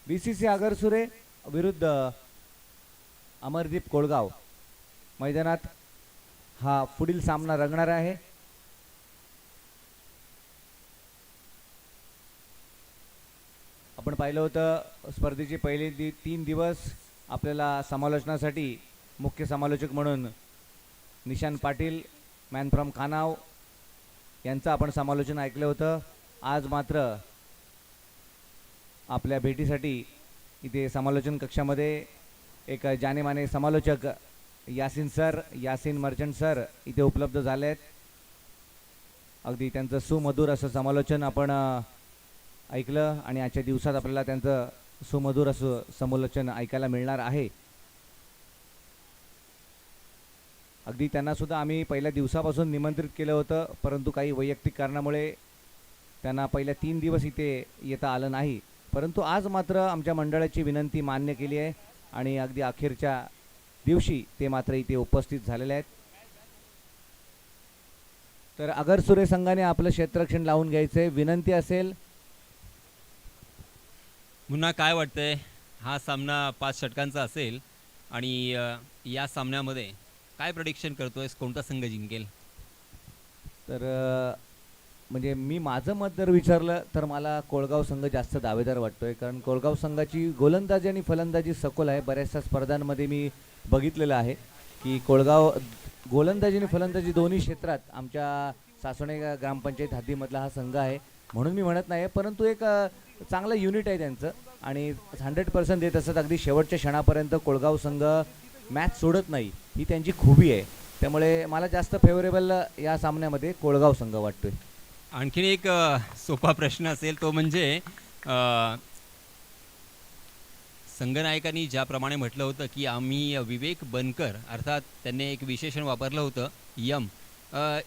BCC आगरसुरे विरुद्ध अमरदीप कोळगाव मैदानात हा पुढील सामना रंगणार आहे। आपण पाहिलं होतं स्पर्धेचे पहिले 3 दिवस आपल्याला समालोचनासाठी मुख्य समालोचक म्हणून निशान पाटील मॅन फ्रॉम खानाव यांचं आपण समालोचन ऐकलं होतं। आज मात्र आपल्या भेटीसाठी इथे समालोचन कक्षामध्ये एक जानेमाने समालोचक यासिन मर्चंट सर इथे उपलब्ध झाले आहेत। अगदी त्यांचं सुमधुर असं समालोचन आपण ऐकलं आणि आजच्या दिवसात आपल्याला त्यांचं सुमधुर असं समालोचन ऐकायला मिळणार आहे। अगदी त्यांना सुद्धा आम्ही पहिल्या दिवसापासून निमंत्रित केलं होतं, परंतु काही वैयक्तिक कारणामुळे त्यांना पहिल्या 3 दिवस इथे येता आलं नाही, परंतु आज मात्र आमच्या मंडळाची विनंती मान्य केली आहे आणि अगदी अखेरच्या दिवशी ते मात्र इथे उपस्थित झालेले आहेत। तर आगरसुरे संघाने आपलं क्षेत्ररक्षण लावून घ्यायचे विनंती असेल। मुन्ना काय वाटतंय, हा सामना 5 षटकांचा असेल आणि या सामन्यामध्ये काय प्रेडिक्शन करतोयस, कोणता संघ जिंकेल? तर म्हणजे मी माझं मत जर विचारलं तर मला कोळगाव संघ जास्त दावेदार वाटतोय, कारण कोळगाव संघाची गोलंदाजी आणि फलंदाजी सखोल आहे। बऱ्याचशा स्पर्धांमध्ये मी बघितलेलं आहे की कोळगाव गोलंदाजी आणि फलंदाजी दोन्ही क्षेत्रात आमच्या सासवणे ग्रामपंचायत हद्दीमधला हा संघ आहे, म्हणून मी म्हणत नाही, परंतु एक चांगलं युनिट आहे त्यांचं आणि 100% देत असत। अगदी शेवटच्या क्षणापर्यंत कोळगाव संघ मॅच सोडत नाही, ही त्यांची खूबी आहे। त्यामुळे मला जास्त फेवरेबल या सामन्यामध्ये कोळगाव संघ वाटतोय। आणखीन एक सोपा प्रश्न असेल, तो म्हणजे संघनायकांनी ज्याप्रमाणे म्हटलं होतं की आम्ही विवेक बनकर, अर्थात त्यांनी एक विशेषण वापरलं होतं यम,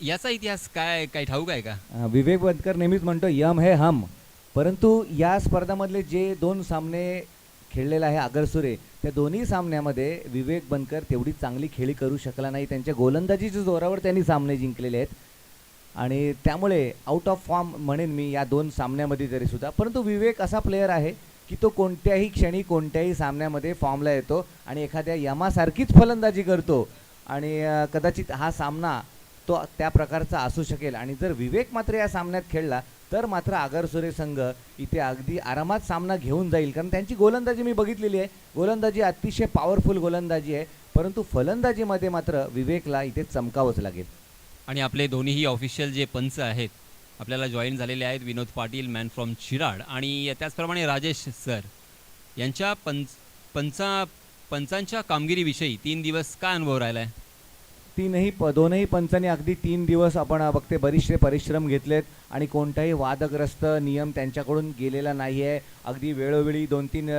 याचा इतिहास काय काही ठाऊक आहे का? विवेक बनकर नेहमीच म्हणतो यम है हम, परंतु या स्पर्धामधले जे 2 सामने खेळलेला आहे आगरसुरे, त्या दोन्ही सामन्यामध्ये विवेक बनकर तेवढी चांगली खेळी करू शकला नाही। त्यांच्या गोलंदाजीच्या जोरावर त्यांनी सामने जिंकलेले आहेत आणि त्यामुळे आउट ऑफ फॉर्म म्हणेन मी या 2 सामन्यामध्ये तरी सुद्धा। परंतु विवेक असा प्लेयर आहे की तो कोणत्याही क्षणी कोणत्याही सामन्यामध्ये फॉर्मला येतो आणि एखाद्या यमासारखीच फलंदाजी करतो आणि कदाचित हा सामना तो त्या प्रकारचा असू शकेल। आणि जर विवेक मात्र या सामन्यात खेळला तर मात्र आगरसुरे संघ इथे अगदी आरामात सामना घेऊन जाईल, कारण त्यांची गोलंदाजी मी बघितलेली आहे। गोलंदाजी अतिशय पॉवरफुल गोलंदाजी आहे, परंतु फलंदाजीमध्ये मात्र विवेकला इथे चमकावंच लागेल। आणि आपले दोन्हीही ऑफिशियल जे पंच आहेत आपल्याला जॉईन झालेले आहेत, विनोद पाटील मॅन फ्रॉम चिराड आणि त्याचप्रमाणे राजेश सर यांच्या पंचांच्या कामगिरीविषयी 3 दिवस काय अनुभव राहिला आहे? दोनही पंचांनी अगदी 3 दिवस आपण बघते बरेचसे परिश्रम घेतलेत आणि कोणताही वादग्रस्त नियम त्यांच्याकडून गेलेला नाही आहे। अगदी वेळोवेळी 2-3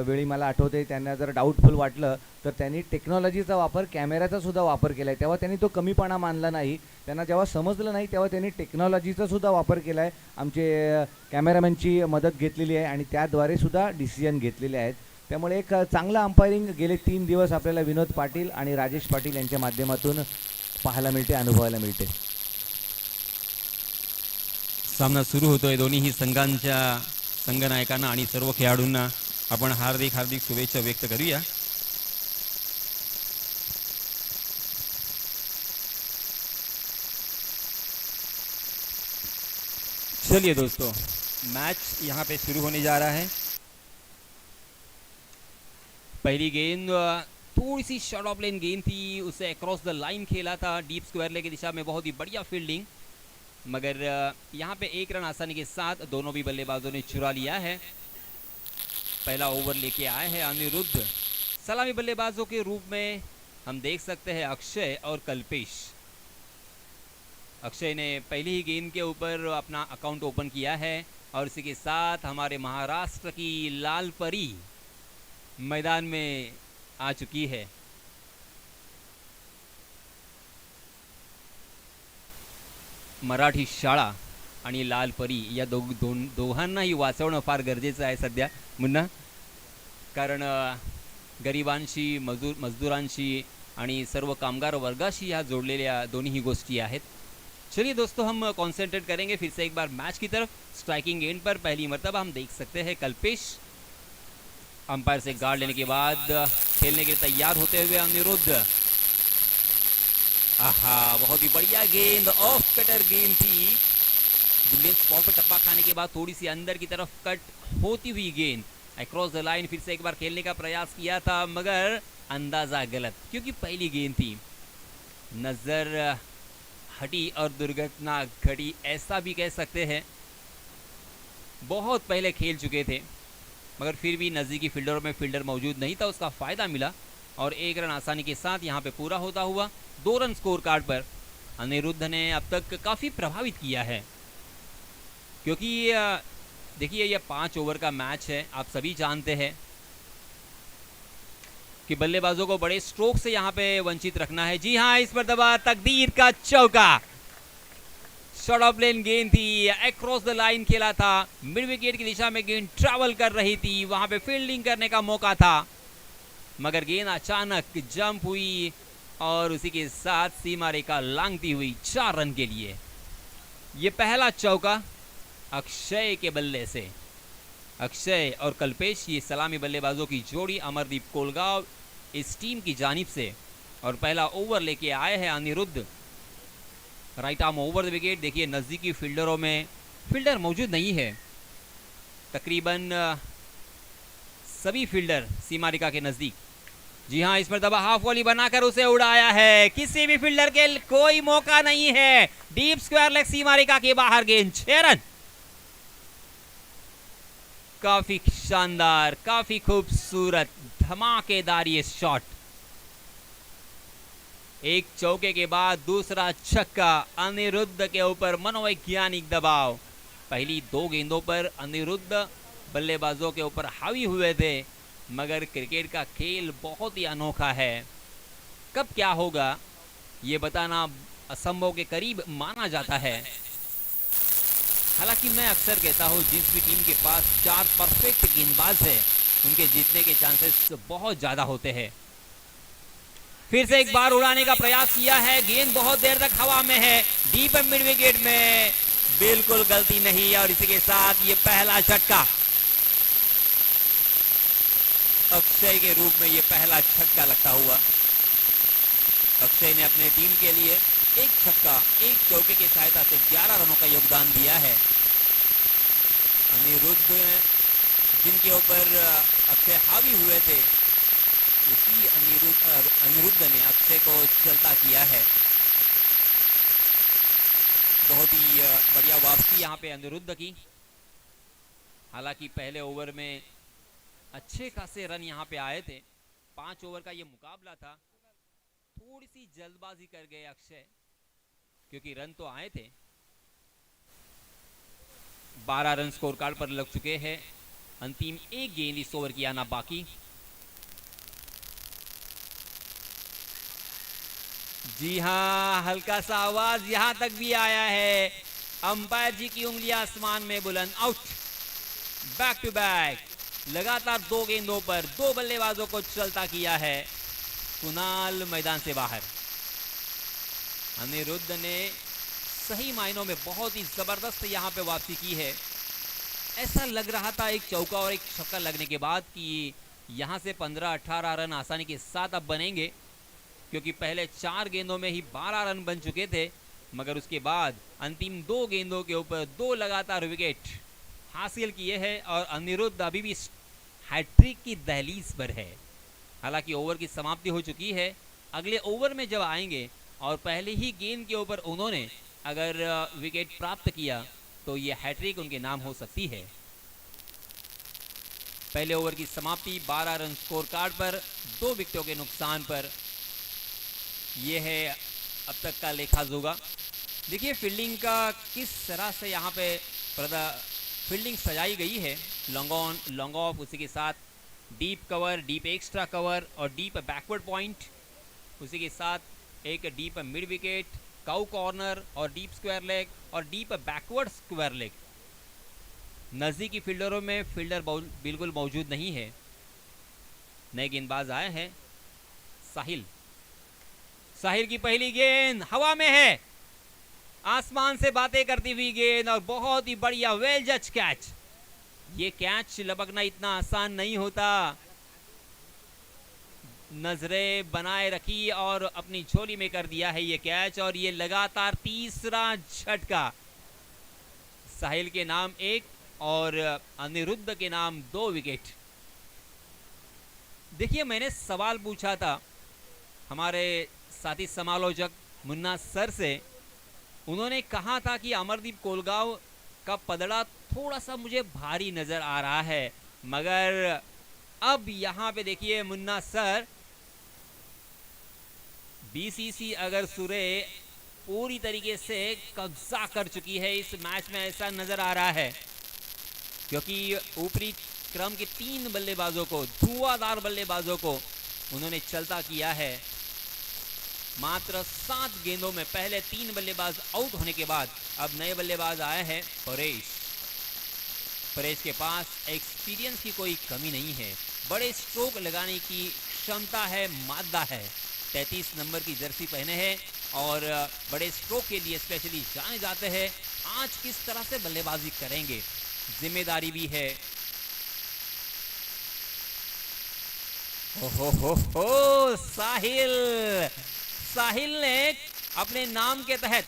वेळी मला आठवते त्यांना जर डाऊटफुल वाटलं तर त्यांनी टेक्नॉलॉजीचा वापर, कॅमेऱ्याचा सुद्धा वापर केला आहे, तेव्हा त्यांनी तो कमीपणा मानला नाही। त्यांना जेव्हा समजलं नाही तेव्हा त्यांनी टेक्नॉलॉजीचा सुद्धा वापर केला आहे, आमचे कॅमेरामॅनची मदत घेतलेली आहे आणि त्याद्वारे सुद्धा डिसिजन घेतलेले आहेत। त्यामुळे एक चांगला अंपायरिंग गेले 3 दिवस आपल्याला विनोद पाटील आणि राजेश पाटील यांच्या माध्यमातून पाहायला मिळते, अनुभवायला मिळते। सामना सुरू होतोय, दोन्हीही संघांच्या संघनायकांना आणि सर्व खेळाडूंना आपण हार्दिक शुभेच्छा व्यक्त करूया। चलिए दोस्तों, मैच यहाँ पे शुरू होने जा रहा है। पहली गेंद थोड़ी सी शॉर्ट ऑफ लेन गेंद थी, उसे अक्रॉस द लाइन खेला था डीप स्क्वायर लेग की दिशा में, बहुत ही बढ़िया फील्डिंग, मगर यहाँ पे 1 रन आसानी के साथ दोनों भी बल्लेबाजों ने चुरा लिया है। पहला ओवर लेके आए हैं अनिरुद्ध, सलामी बल्लेबाजों के रूप में हम देख सकते हैं अक्षय और कल्पेश। अक्षय ने पहली ही गेंद के ऊपर अपना अकाउंट ओपन किया है और इसी के साथ हमारे महाराष्ट्र की लाल परी मैदान में आ चुकी है। मराठी शाळा आणि लाल परी या दोघांनाही वाचवणं फार गरजेचं आहे सध्या मुन्ना, कारण गरिबांशी मजदूरांशी आणि सर्व कामगार वर्गाशी ह्या जोडलेल्या दोन्ही गोष्टी आहेत। चलिए दोस्तों, हम कॉन्सेंट्रेट करेंगे फिर से एक बार मैच की तरफ। स्ट्राइकिंग एंड पर पहली मर्तबा हम देख सकते हैं कल्पेश अंपायर से गार्ड लेने के बाद खेलने के लिए तैयार होते हुए अनिरुद्ध। आहा, बहुत ही बढ़िया गेंद, ऑफ कटर गेंद थी। बुलियन स्पॉट पर टप्पा खाने के बाद थोड़ी सी अंदर की तरफ कट होती हुई गेंद अक्रॉस द लाइन। फिर से एक बार खेलने का प्रयास किया था मगर अंदाजा गलत, क्योंकि पहली गेंद थी। नजर हटी और दुर्घटना घटी, ऐसा भी कह सकते हैं। बहुत पहले खेल चुके थे मगर फिर भी नज़दीकी फील्डरों में फील्डर मौजूद नहीं था, उसका फ़ायदा मिला और एक रन आसानी के साथ यहाँ पे पूरा होता हुआ 2 रन स्कोर कार्ड पर। अनिरुद्ध ने अब तक काफ़ी प्रभावित किया है, क्योंकि देखिए ये 5 ओवर का मैच है। आप सभी जानते हैं कि बल्लेबाजों को बड़े स्ट्रोक से यहाँ पे वंचित रखना है। जी हाँ, इस पर दबा तकदीर का चौका। शॉर्ट ऑफ लेन गेंद थी, अक्रॉस द लाइन खेला था, मिड विकेट की दिशा में गेंद ट्रैवल कर रही थी, वहां पे फील्डिंग करने का मौका था मगर गेंद अचानक जंप हुई और उसी के साथ सीमा रेखा लांघती हुई 4 रन के लिए। ये पहला चौका अक्षय के बल्ले से। अक्षय और कल्पेश, ये सलामी बल्लेबाजों की जोड़ी अमरदीप कोलगांव इस टीम की जानिब से, और पहला ओवर लेके आए हैं Aniruddh. Right arm over the wicket. देखिए नज़दीकी फील्डरों में फील्डर मौजूद नहीं है, तकरीबन सभी फील्डर सीमा रेखा के नज़दीक। जी हाँ, इस पर दबा हाफ वॉली बनाकर उसे उड़ाया है, किसी भी फील्डर के कोई मौका नहीं है। डीप स्क्वायर लेग सीमा रेखा के बाहर गेंद, 6 रन। काफी शानदार, काफी खूबसूरत, धमाकेदार ये शॉट। एक चौके के बाद दूसरा छक्का, अनिरुद्ध के ऊपर मनोवैज्ञानिक दबाव। पहली 2 गेंदों पर अनिरुद्ध बल्लेबाजों के ऊपर हावी हुए थे मगर क्रिकेट का खेल बहुत ही अनोखा है। कब क्या होगा ये बताना असंभव के करीब माना जाता है। हालांकि मैं अक्सर कहता हूँ जिस भी टीम के पास 4 परफेक्ट गेंदबाज है उनके जीतने के चांसेस बहुत ज़्यादा होते हैं। फिर से एक बार उड़ाने का प्रयास किया है, गेंद बहुत देर तक हवा में है, डीप मिड विकेट में, बिल्कुल गलती नहीं। और इसी के साथ ये पहला छक्का, अक्षय के रूप में ये पहला छक्का लगता हुआ। अक्षय ने अपने टीम के लिए एक छक्का, एक चौके की सहायता से 11 रनों का योगदान दिया है। अनिरुद्ध जिनके ऊपर अक्षय हावी हुए थे, उसी अनिरुद्ध ने अक्षय को चलता किया है। बहुत ही बढ़िया वापसी यहाँ पे अनिरुद्ध की। हालांकि पहले ओवर में अच्छे खासे रन यहाँ पे आए थे। 5 ओवर का ये मुकाबला था, थोड़ी सी जल्दबाजी कर गए अक्षय, क्योंकि रन तो आए थे। 12 रन स्कोर कार्ड पर लग चुके हैं। अंतिम एक गेंद इस ओवर की आना बाकी। जी हाँ, हल्का सा आवाज यहां तक भी आया है। अंपायर जी की उंगलियां आसमान में बुलंद। आउट। बैक टू बैक लगातार 2 गेंदों पर 2 बल्लेबाजों को चलता किया है। कुणाल मैदान से बाहर। अनिरुद्ध ने सही मायनों में बहुत ही जबरदस्त यहां पे वापसी की है। ऐसा लग रहा था एक चौका और एक छक्का लगने के बाद कि यहां से 15-18 रन आसानी के साथ अब बनेंगे, क्योंकि पहले 4 गेंदों में ही 12 रन बन चुके थे मगर उसके बाद अंतिम 2 गेंदों के ऊपर 2 लगातार विकेट हासिल किए हैं और अनिरुद्ध अभी भी हैट्रिक की दहलीज पर है। हालांकि ओवर की समाप्ति हो चुकी है। अगले ओवर में जब आएंगे और पहले ही गेंद के ऊपर उन्होंने अगर विकेट प्राप्त किया तो ये हैट्रिक उनके नाम हो सकती है। पहले ओवर की समाप्ति 12 रन स्कोर कार्ड पर 2 विकेटों के नुकसान पर। यह है अब तक का लेखा जोगा। देखिए फील्डिंग का किस तरह से यहाँ पे फील्डिंग सजाई गई है। लॉन्ग ऑन, लॉन्ग ऑफ, उसी के साथ deep cover, deep extra cover और डीप बैकवर्ड पॉइंट, उसी के साथ एक deep mid wicket, cow corner और डीप स्क्वायर लेग और डीप बैकवर्ड स्क्वायर लेग। नज़दीकी फील्डरों में फील्डर बिल्कुल मौजूद नहीं है। नए गेंदबाज आए हैं, साहिल। साहिल की पहली गेंद हवा में है, आसमान से बातें करती हुई गेंद और बहुत ही बढ़िया वेल जज कैच। ये कैच लपकना इतना आसान नहीं होता। नजरें बनाए रखी और अपनी झोली में कर दिया है ये कैच, और ये लगातार तीसरा झटका। साहिल के नाम 1 और अनिरुद्ध के नाम 2 विकेट। देखिए, मैंने सवाल पूछा था हमारे साथी समालोचक मुन्ना सर से। उन्होंने कहा था कि अमरदीप कोलगांव का पदड़ा थोड़ा सा मुझे भारी नजर आ रहा है, मगर अब यहां पे देखिए मुन्ना सर, बीसीसी अगर सुरे पूरी तरीके से कब्जा कर चुकी है इस मैच में, ऐसा नजर आ रहा है, क्योंकि ऊपरी क्रम के 3 बल्लेबाजों को, धुआंधार बल्लेबाजों को उन्होंने चलता किया है। मात्र 7 गेंदों में पहले 3 बल्लेबाज आउट होने के बाद अब नए बल्लेबाज आए हैं परेश। परेश के पास एक्सपीरियंस की कोई कमी नहीं है, बड़े स्ट्रोक लगाने की क्षमता है, मादा है। 33 नंबर की जर्सी पहने हैं और बड़े स्ट्रोक के लिए स्पेशली जाने जाते हैं। आज किस तरह से बल्लेबाजी करेंगे, जिम्मेदारी भी है। हो साहिल ने अपने नाम के तहत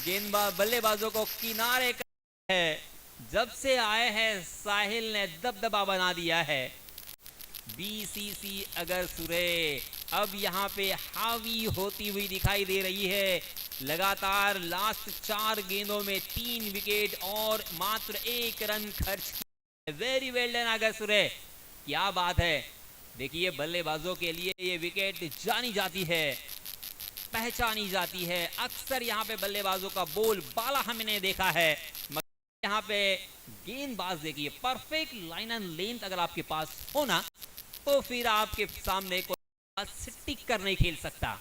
गेंदबाज बल्लेबाजों को किनारे कर है। जब से आए हैं साहिल ने दबदबा बना दिया है। बीसीसी अगर सुरे अब यहाँ पे हावी होती हुई दिखाई दे रही है। लगातार लास्ट 4 गेंदों में 3 विकेट और मात्र 1 रन खर्च किया। वेरी वेल डन अगर सुरे, क्या बात है। देखिए, बल्लेबाजों के लिए ये विकेट जानी जाती है, पहचानी जाती है। अक्सर यहाँ पे बल्लेबाजों का बोल बाला हमने देखा है, मगर यहाँ पे गेंदबाज देखिए, परफेक्ट लाइन एंड लेंथ अगर आपके पास हो ना, तो फिर आपके सामने कोई स्टिक कर नहीं खेल सकता।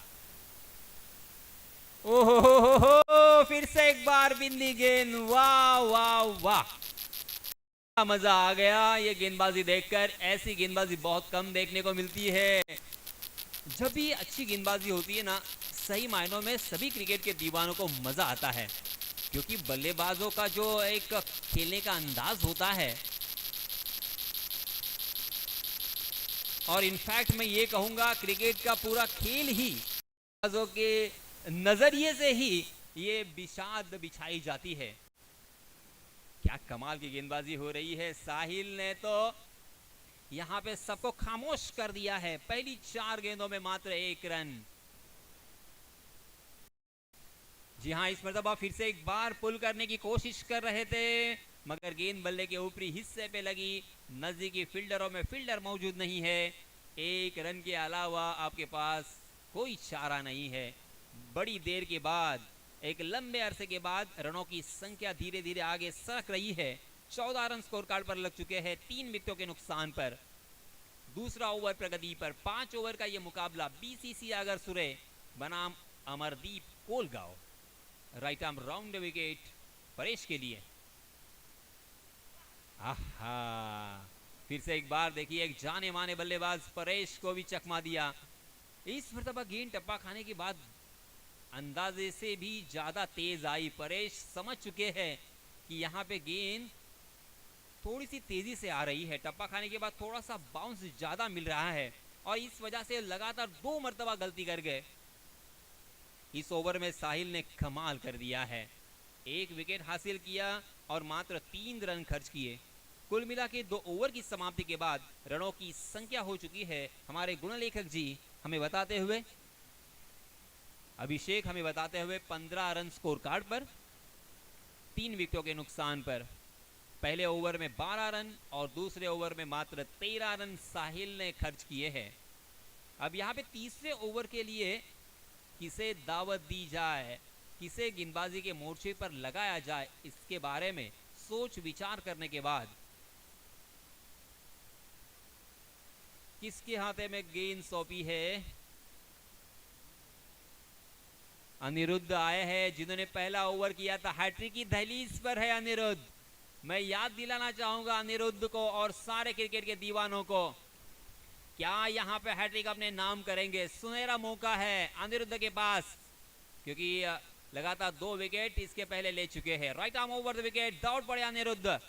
ओहो, फिर से एक बार बिंदी गेंद, वाह वाह वाह, मजा आ गया ये गेंदबाजी देखकर। ऐसी गेंदबाजी बहुत कम देखने को मिलती है। जब भी अच्छी गेंदबाजी होती है ना, सही मायनों में सभी क्रिकेट के दीवानों को मजा आता है, क्योंकि बल्लेबाजों का जो एक खेलने का अंदाज होता है, और इनफैक्ट मैं ये कहूंगा क्रिकेट का पूरा खेल ही बल्लेबाजों के नजरिए से ही ये बिशाद बिछाई जाती है। क्या कमाल की गेंदबाजी हो रही है। साहिल ने तो यहां पे सबको खामोश कर दिया है। पहली 4 गेंदों में मात्र 1 रन। जी हां, इस मर्तबा फिर से एक बार पुल करने की कोशिश कर रहे थे, मगर गेंद बल्ले के ऊपरी हिस्से पे लगी। नजदीकी फील्डरों में फील्डर मौजूद नहीं है। 1 रन के अलावा आपके पास कोई चारा नहीं है। बड़ी देर के बाद, एक लंबे अरसे के बाद रनों की संख्या धीरे धीरे आगे सरक रही है। 14 रन स्कोर कार्ड पर लग चुके हैं 3 विकेटों के नुकसान पर। दूसरा ओवर प्रगति पर। 5 ओवर का यह मुकाबला बीसीसी अगर सुरे बनाम Amardeep Kolgaon. Right arm round wicket Paresh के लिए। आहा, फिर से एक बार देखिए, एक जाने माने बल्लेबाज परेश को भी चकमा दिया। इस मर्तबा गेंद टप्पा खाने के बाद अंदाजे से भी ज्यादा तेज आई। परेश समझ चुके हैं कि यहाँ पे गेंद थोड़ी सी तेजी से आ रही है। टप्पा खाने के बाद थोड़ा सा बाउंस ज्यादा मिल रहा है, और इस वजह से लगातार 2 मर्तबा गलती कर गए। इस ओवर में साहिल ने कमाल कर दिया है। 1 विकेट हासिल किया और मात्र 3 रन खर्च किए। कुल मिला के 2 ओवर की समाप्ति के बाद रनों की संख्या हो चुकी है, हमारे गुणलेखक जी हमें बताते हुए, अभिषेक हमें बताते हुए, 15 रन स्कोर कार्ड पर 3 विकेटों के नुकसान पर। पहले ओवर में 12 रन और दूसरे ओवर में मात्र 13 रन साहिल ने खर्च किए हैं। अब यहाँ पे तीसरे ओवर के लिए किसे दावत दी जाए, किसे गेंदबाजी के मोर्चे पर लगाया जाए, इसके बारे में सोच विचार करने के बाद किसके हाथे में गेंद सौंपी है। अनिरुद्ध आए हैं, जिन्होंने पहला ओवर किया था। हैट्रिक की दहलीज पर है अनिरुद्ध। मैं याद दिलाना चाहूंगा अनिरुद्ध को और सारे क्रिकेट के दीवानों को, क्या यहां पे हैट्रिक अपने नाम करेंगे। सुनहरा मौका है अनिरुद्ध के पास, क्योंकि लगातार 2 विकेट इसके पहले ले चुके हैं। Right arm over the wicket, दौड़ पड़े अनिरुद्ध।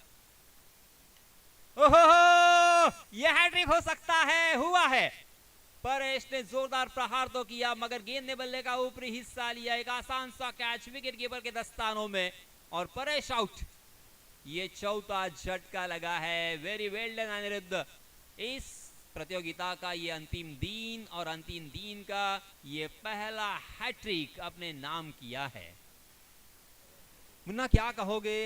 ओहो, यह हैट्रिक हो सकता है, हुआ है। परेश ने जोरदार प्रहार तो किया मगर गेंद ने बल्ले का ऊपरी हिस्सा लिया। एक आसान सा कैच विकेट कीपर के दस्तानों में और परेश आउट। ये चौथा झटका लगा है। वेरी वेल डन अनिरुद्ध। इस प्रतियोगिता का ये अंतिम दिन और अंतिम दिन का ये पहला हैट्रिक अपने नाम किया है। मुन्ना क्या कहोगे?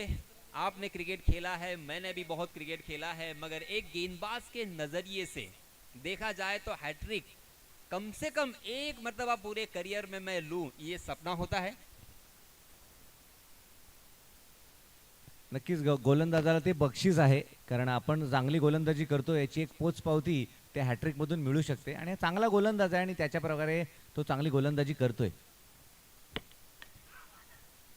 आपने क्रिकेट खेला है, मैंने भी बहुत क्रिकेट खेला है, मगर एक गेंदबाज के नजरिए से देखा जाए तो हैट्रिक कम से कम एक मर्तबा पूरे करियर में मैं लूं, ये सपना होता है। नक्कीच गोलंदाजाला ते बक्षीस आहे, कारण आपण चांगली गोलंदाजी करतो याची एक पोचपावती त्या हॅट्रिकमधून मिळू शकते आणि हा चांगला गोलंदाज आहे आणि त्याच्या प्रकारे तो चांगली गोलंदाजी करतोय.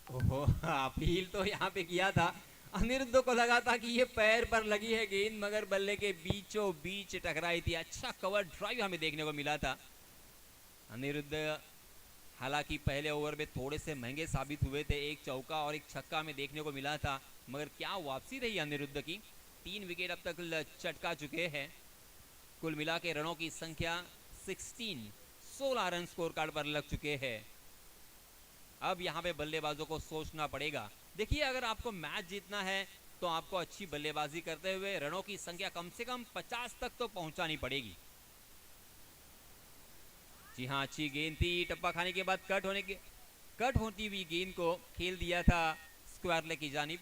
ओहो, अपील तो यहाँ पे किया था। अनिरुद्ध को लगा था कि ये पैर पर लगी है गेंद, मगर बल्ले के बीचों बीच टकराई थी। अच्छा कवर ड्राइव हमें देखने को मिला था। अनिरुद्ध हालांकि पहले ओवर में थोड़े से महंगे साबित हुए थे, एक चौका और एक छक्का में देखने को मिला था, मगर क्या वापसी रही अनिरुद्ध की। 3 विकेट अब तक चटका चुके हैं। कुल मिला के रनों की संख्या 16 रन स्कोर कार्ड पर लग चुके हैं। अब यहाँ पे बल्लेबाजों को सोचना पड़ेगा। देखिए, अगर आपको मैच जीतना है तो आपको अच्छी बल्लेबाजी करते हुए रनों की संख्या कम से कम 50 तक तो पहुंचानी पड़ेगी। जी हाँ, अच्छी गेंद थी। टप्पा खाने के बाद कट होती हुई गेंद को खेल दिया था स्क्वायर लेग की जानिब।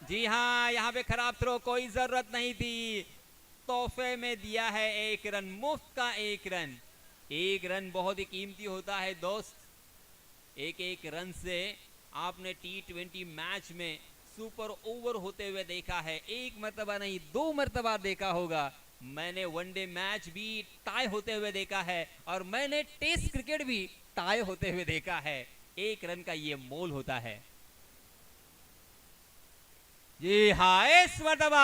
जी हाँ, यहाँ पे खराब थ्रो, कोई जरूरत नहीं थी। तोहफे में दिया है 1 रन, मुफ्त का 1 रन। 1 रन बहुत ही कीमती होता है दोस्त। एक रन से आपने T20 मैच में सुपर ओवर होते हुए देखा है। 1 मर्तबा नहीं, 2 मर्तबा देखा होगा। मैंने वनडे मैच भी टाई होते हुए देखा है और मैंने टेस्ट क्रिकेट भी टाई होते हुए देखा है। 1 रन का ये मोल होता है। जी हाँ, इस मर्तबा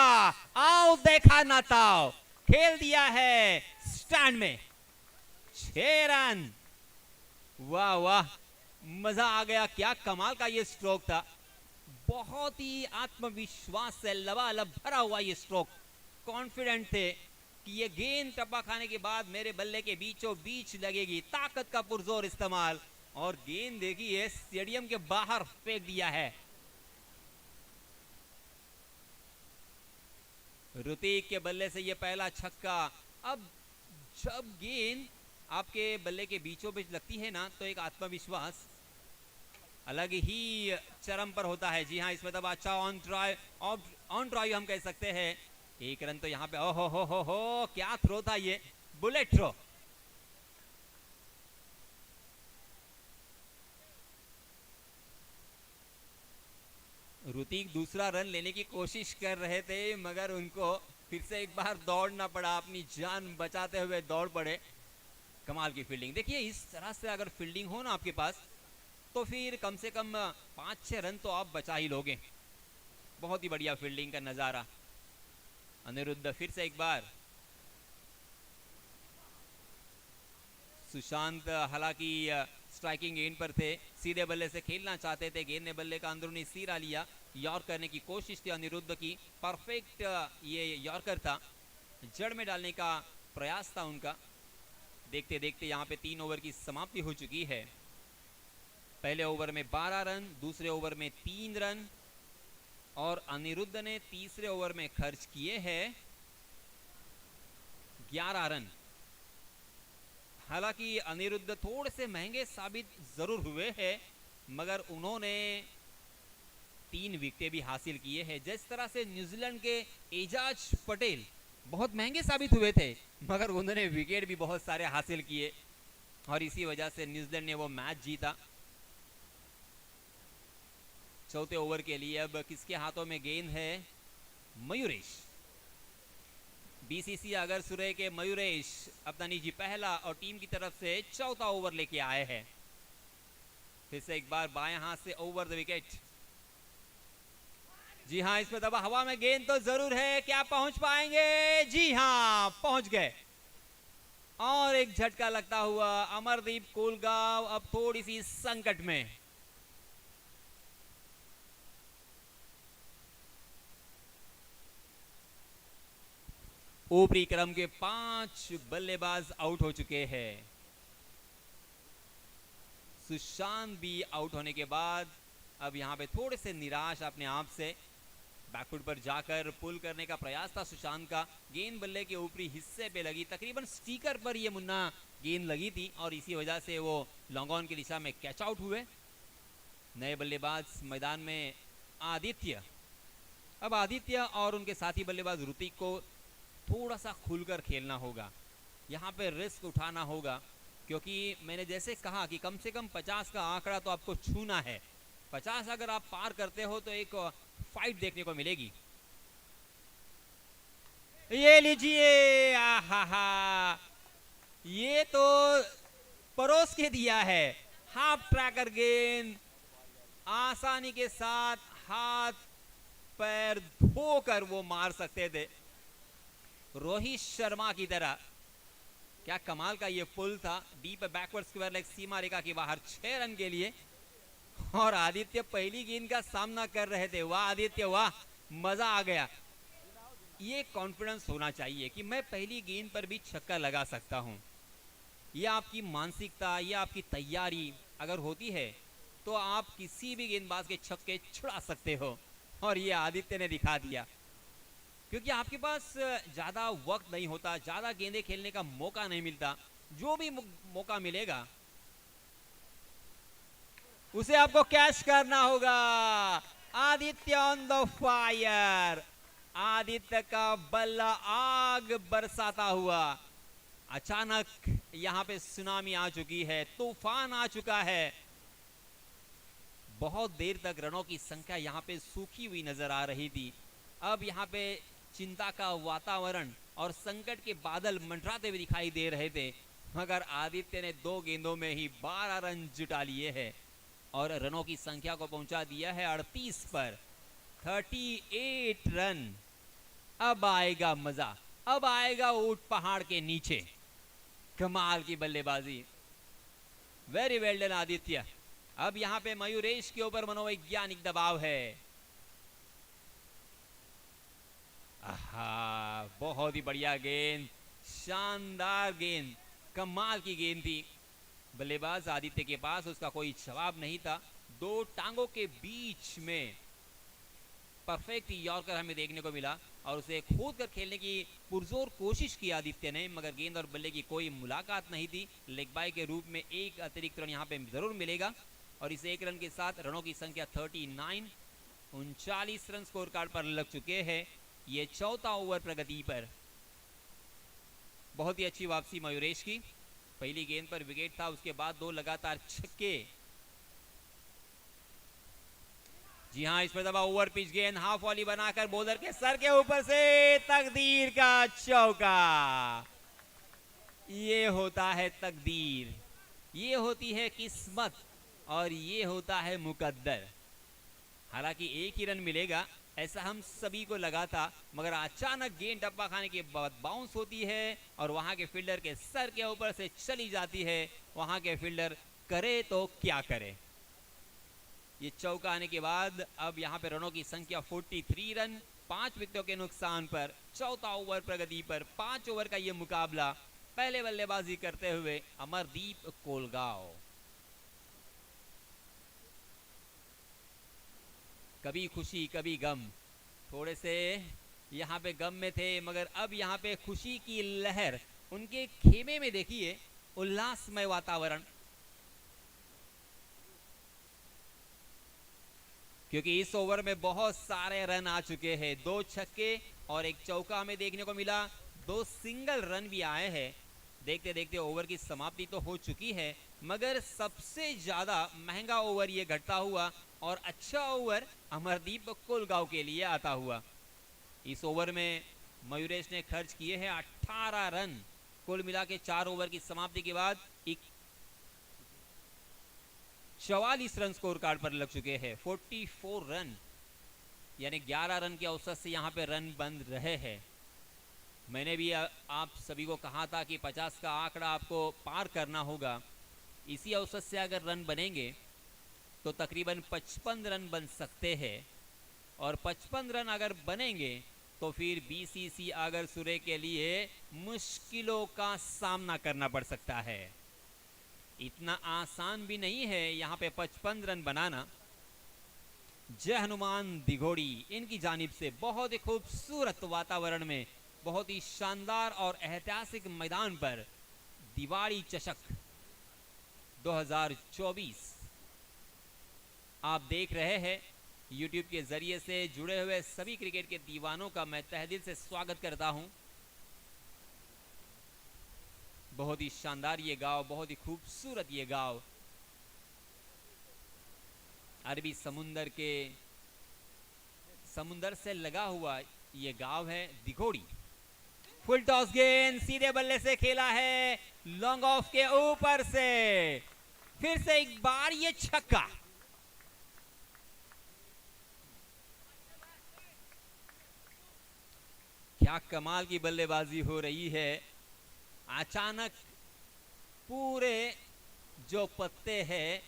आओ देखा ना ताओ, खेल दिया है स्टैंड में। 6 रन। वाह वाह, मजा आ गया। क्या कमाल का ये स्ट्रोक था। बहुत ही आत्मविश्वास से लबालब भरा हुआ ये स्ट्रोक। कॉन्फिडेंट थे कि ये गेंद टप्पा खाने के बाद मेरे बल्ले के बीचों बीच लगेगी। ताकत का पुरजोर इस्तेमाल और गेंद देखिए स्टेडियम के बाहर फेंक दिया है। ऋतिक के बल्ले से ये पहला छक्का। अब जब गेंद आपके बल्ले के बीचों बीच लगती है ना, तो एक आत्मविश्वास अलग ही चरम पर होता है। जी हाँ, इसमें तब अच्छा ऑन ड्राइव हम कह सकते हैं। 1 रन तो यहाँ पे, ओहो हो, क्या थ्रो था ये, बुलेट थ्रो। ऋतिक दूसरा रन लेने की कोशिश कर रहे थे, मगर उनको फिर से एक बार दौड़ना पड़ा, अपनी जान बचाते हुए दौड़ पड़े। कमाल की फील्डिंग। देखिए, इस तरह से अगर फील्डिंग हो ना आपके पास, तो फिर कम से कम 5-6 रन तो आप बचा ही लोगे। बहुत ही बढ़िया फील्डिंग का नजारा। अनिरुद्ध फिर से एक बार। सुशांत हालांकि स्ट्राइकिंग एंड पर थे, सीधे बल्ले से खेलना चाहते थे। गेंद ने बल्ले का अंदरूनी सिरा लिया। यॉर्क करने की कोशिश थी अनिरुद्ध की। परफेक्ट ये यॉर्कर था, जड़ में डालने का प्रयास था उनका। देखते देखते यहाँ पे 3 ओवर की समाप्ति हो चुकी है। पहले ओवर में 12 रन, दूसरे ओवर में 3 रन और अनिरुद्ध ने तीसरे ओवर में खर्च किए हैं 11 रन। हालांकि अनिरुद्ध थोड़े से महंगे साबित जरूर हुए हैं, मगर उन्होंने 3 विकेटें भी हासिल किए हैं। जिस तरह से न्यूजीलैंड के एजाज पटेल बहुत महंगे साबित हुए थे, मगर उन्होंने विकेट भी बहुत सारे हासिल किए और इसी वजह से न्यूजीलैंड ने वो मैच जीता। चौथे ओवर के लिए अब किसके हाथों में गेंद है? मयूरेश। बीसीसी अगर सुरे के मयूरेश अपना निजी पहला और टीम की तरफ से चौथा ओवर लेके आए हैं। फिर से एक बार बाएं हाथ से ओवर द विकेट। जी हाँ, इसमें दबा हवा में गेंद तो जरूर है, क्या पहुंच पाएंगे? जी हाँ, पहुंच गए। और एक झटका लगता हुआ अमरदीप कोलगांव अब थोड़ी सी संकट में। ऊपरी क्रम के 5 बल्लेबाज आउट हो चुके हैं। सुशांत भी आउट होने के बाद अब यहां पे थोड़े से निराश अपने आप से, बैकफुट पर जाकर पुल करने का प्रयास था सुशांत का। गेंद बल्ले के ऊपरी हिस्से पे लगी, तकरीबन स्टीकर पर ये मुन्ना गेंद लगी थी और इसी वजह से वो लॉन्ग ऑन की दिशा में कैच आउट हुए। नए बल्लेबाज मैदान में आदित्य। अब आदित्य और उनके साथी बल्लेबाज ऋतिक को थोड़ा सा खुलकर खेलना होगा, यहाँ पे रिस्क उठाना होगा, क्योंकि मैंने जैसे कहा कि कम से कम 50 का आंकड़ा तो आपको छूना है। 50 अगर आप पार करते हो तो एक फाइट देखने को मिलेगी। ये लीजिए, आहा, ये तो परोस के दिया है। हाफ ट्रैकर गेंद आसानी के साथ हाथ पैर धोकर वो मार सकते थे, रोहित शर्मा की तरह। क्या कमाल का ये पुल था, डीप बैकवर्ड स्क्वायर लेग सीमा रेखा के बाहर 6 रन के लिए। और आदित्य पहली गेंद का सामना कर रहे थे। वाह आदित्य वाह, मजा आ गया। ये कॉन्फिडेंस होना चाहिए कि मैं पहली गेंद पर भी छक्का लगा सकता हूं। ये आपकी मानसिकता, ये आपकी तैयारी अगर होती है तो आप किसी भी गेंदबाज के छक्के छुड़ा सकते हो, और ये आदित्य ने दिखा दिया। क्योंकि आपके पास ज्यादा वक्त नहीं होता, ज्यादा गेंदें खेलने का मौका नहीं मिलता। जो भी मौका मिलेगा उसे आपको कैच करना होगा। Aditya on the fire, Aditya का बल्ला आग बरसाता हुआ। अचानक यहां पे सुनामी आ चुकी है, तूफान आ चुका है। बहुत देर तक रनों की संख्या यहां पे सूखी हुई नजर आ रही थी। अब यहां पे चिंता का वातावरण और संकट के बादल मंडराते हुए दिखाई दे रहे थे, मगर आदित्य ने 2 गेंदों में ही 12 रन जुटा लिए हैं और रनों की संख्या को पहुंचा दिया है 38 पर। 38 रन। अब आएगा मजा, अब आएगा ऊंट पहाड़ के नीचे। कमाल की बल्लेबाजी, वेरी वेल डन आदित्य। अब यहां पे मयूरेश के ऊपर मनोवैज्ञानिक दबाव है। आहा, बहुत ही बढ़िया गेंद, शानदार गेंद, कमाल की गेंद थी। बल्लेबाज आदित्य के पास उसका कोई जवाब नहीं था। 2 टांगों के बीच में परफेक्ट यॉर्कर हमें देखने को मिला और उसे खोद कर खेलने की पुरजोर कोशिश की आदित्य ने, मगर गेंद और बल्ले की कोई मुलाकात नहीं थी। लेग बाय के रूप में एक अतिरिक्त रन यहाँ पे जरूर मिलेगा और इस 1 रन के साथ रनों की संख्या 39, 39 रन स्कोर कार्ड पर लग चुके हैं। ये 4था ओवर प्रगति पर। बहुत ही अच्छी वापसी मयूरेश की। पहली गेंद पर विकेट था, उसके बाद 2 लगातार छक्के। जी हां, इस पर दबा ओवर पिच गेंद, हाफ वॉली बनाकर बॉलर के सर के ऊपर से तकदीर का चौका। ये होता है तकदीर, ये होती है किस्मत और ये होता है मुकद्दर। हालांकि 1 ही रन मिलेगा ऐसा हम सभी को लगा था, मगर अचानक गेंद डब्बा खाने के बाद बाउंस होती है और वहां के फील्डर के सर के ऊपर से चली जाती है। वहां के फील्डर करे तो क्या करे। ये चौका आने के बाद अब यहां पे रनों की संख्या 43 रन, 5 विकेटों के नुकसान पर। 4था ओवर प्रगति पर। 5 ओवर का ये मुकाबला। पहले बल्लेबाजी करते हुए अमरदीप कोलगांव। कभी खुशी कभी गम, थोड़े से यहाँ पे गम में थे, मगर अब यहाँ पे खुशी की लहर। उनके खेमे में देखिए उल्लासमय वातावरण, क्योंकि इस ओवर में बहुत सारे रन आ चुके हैं। 2 छक्के और 1 चौका हमें देखने को मिला, 2 सिंगल रन भी आए हैं। देखते देखते ओवर की समाप्ति तो हो चुकी है, मगर सबसे ज्यादा महंगा ओवर ये घटता हुआ और अच्छा ओवर अमरदीप कोलगांव के लिए आता हुआ। इस ओवर में मयूरेश ने खर्च किए हैं 18 रन। कुल मिला के 4 ओवर की समाप्ति के बाद 44 रन स्कोर कार्ड पर लग चुके हैं। 44 रन, यानी 11 रन के औसत से यहाँ पे रन बन रहे हैं। मैंने भी आप सभी को कहा था कि 50 का आंकड़ा आपको पार करना होगा। इसी औसत से अगर रन बनेंगे तो तकरीबन 55 रन बन सकते हैं, और 55 रन अगर बनेंगे तो फिर बीसीसी आगरसुरे के लिए मुश्किलों का सामना करना पड़ सकता है। इतना आसान भी नहीं है यहाँ पे 55 रन बनाना। जय हनुमान दिघोड़ी इनकी जानिब से बहुत ही खूबसूरत वातावरण में, बहुत ही शानदार और ऐतिहासिक मैदान पर दिवाली चषक 2024 आप देख रहे हैं। यूट्यूब के जरिए से जुड़े हुए सभी क्रिकेट के दीवानों का मैं तहे दिल से स्वागत करता हूं। बहुत ही शानदार ये गांव, बहुत ही खूबसूरत ये गांव, अरबी समुंदर से लगा हुआ ये गांव है दिघोड़ी। फुल टॉस गेंद सीधे बल्ले से खेला है, लॉन्ग ऑफ के ऊपर से फिर से एक बार ये छक्का। क्या कमाल की बल्लेबाजी हो रही है। अचानक पूरे जो पत्ते हैं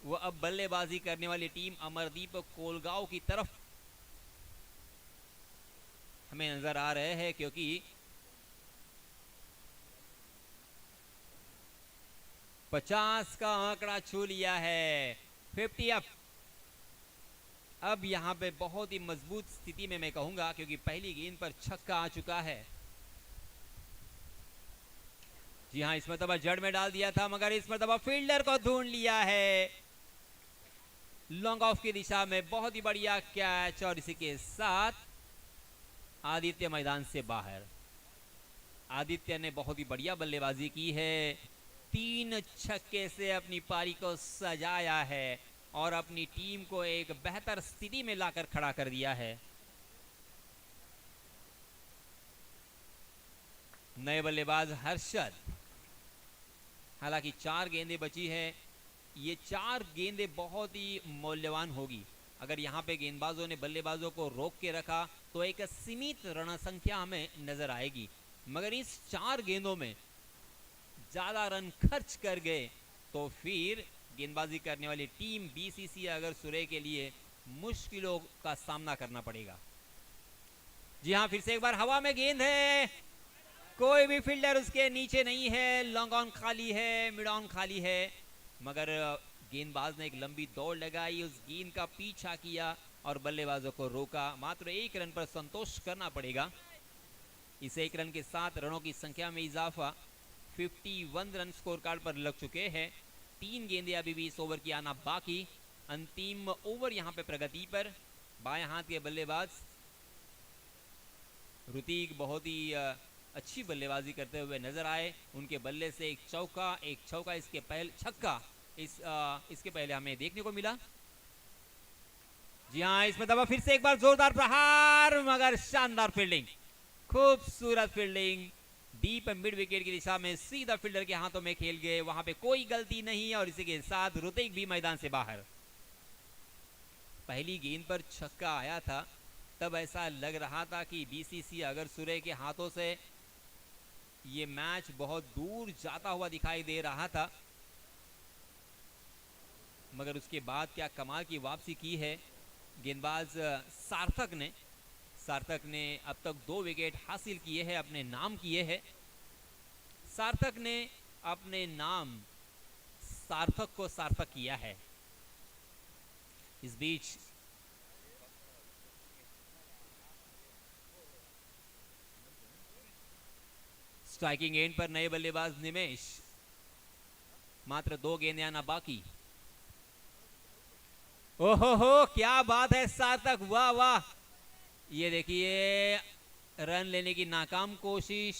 वो अब बल्लेबाजी करने वाली टीम अमरदीप कोलगांव की तरफ हमें नजर आ रहे हैं, क्योंकि पचास का आंकड़ा छू लिया है। 50 अप। अब यहां पे बहुत ही मजबूत स्थिति में मैं कहूंगा, क्योंकि पहली गेंद पर छक्का आ चुका है। जी हां, इस मरतबा जड़ में डाल दिया था, मगर इस मरतबा फील्डर को ढूंढ लिया है लॉन्ग ऑफ की दिशा में। बहुत ही बढ़िया कैच, और इसी के साथ आदित्य मैदान से बाहर। आदित्य ने बहुत ही बढ़िया बल्लेबाजी की है, 3 छक्के से अपनी पारी को सजाया है और अपनी टीम को एक बेहतर स्थिति में लाकर खड़ा कर दिया है। नए बल्लेबाज हर्षद, हालांकि 4 गेंदें बची है, ये 4 गेंदें बहुत ही मूल्यवान होगी। अगर यहाँ पे गेंदबाजों ने बल्लेबाजों को रोक के रखा तो एक सीमित रन संख्या हमें नजर आएगी, मगर इस 4 गेंदों में ज्यादा रन खर्च कर गए तो फिर गेंदबाजी करने वाली टीम बीसीसी आगरसुरे के लिए मुश्किलों का सामना करना पड़ेगा। जी हां, फिर से एक बार हवा में गेंद है, कोई भी फील्डर उसके नीचे नहीं है, लॉन्ग ऑन खाली है, मिड ऑन खाली है, मगर गेंदबाज ने एक लंबी दौड़ लगाई, उस गेंद का पीछा किया और बल्लेबाजों को रोका। मात्र 1 रन पर संतोष करना पड़ेगा। इस 1 रन के साथ रनों की संख्या में इजाफा, 51 रन स्कोर कार्ड पर लग चुके हैं। 3 गेंदें अभी भी इस ओवर की आना बाकी। अंतिम ओवर यहां पे प्रगति पर। बाएं हाथ के बल्लेबाज ऋतिक बहुत ही अच्छी बल्लेबाजी करते हुए नजर आए। उनके बल्ले से एक चौका, इसके पहले छक्का इसके पहले हमें देखने को मिला। जी हाँ, इसमें दबा फिर से एक बार जोरदार प्रहार, मगर शानदार फील्डिंग, खूबसूरत फील्डिंग, डीप मिड विकेट की दिशा में सीधा फील्डर के हाथों में खेल गए, वहां पे कोई गलती नहीं, और इसी के साथ ऋतिक भी मैदान से बाहर। पहली गेंद पर छक्का आया था, तब ऐसा लग रहा था कि बीसीसी आगरसुरे के हाथों से ये मैच बहुत दूर जाता हुआ दिखाई दे रहा था, मगर उसके बाद क्या कमाल की वापसी की है गेंदबाज सार्थक ने अब तक 2 विकेट हासिल किए हैं, अपने नाम किए हैं। सार्थक ने अपने नाम सार्थक को सार्थक किया है। इस बीच स्ट्राइकिंग एंड पर नए बल्लेबाज निमेश, मात्र 2 गेंदें आना बाकी। ओहो हो, क्या बात है सार्थक, वाह वाह। ये देखिए, रन लेने की नाकाम कोशिश,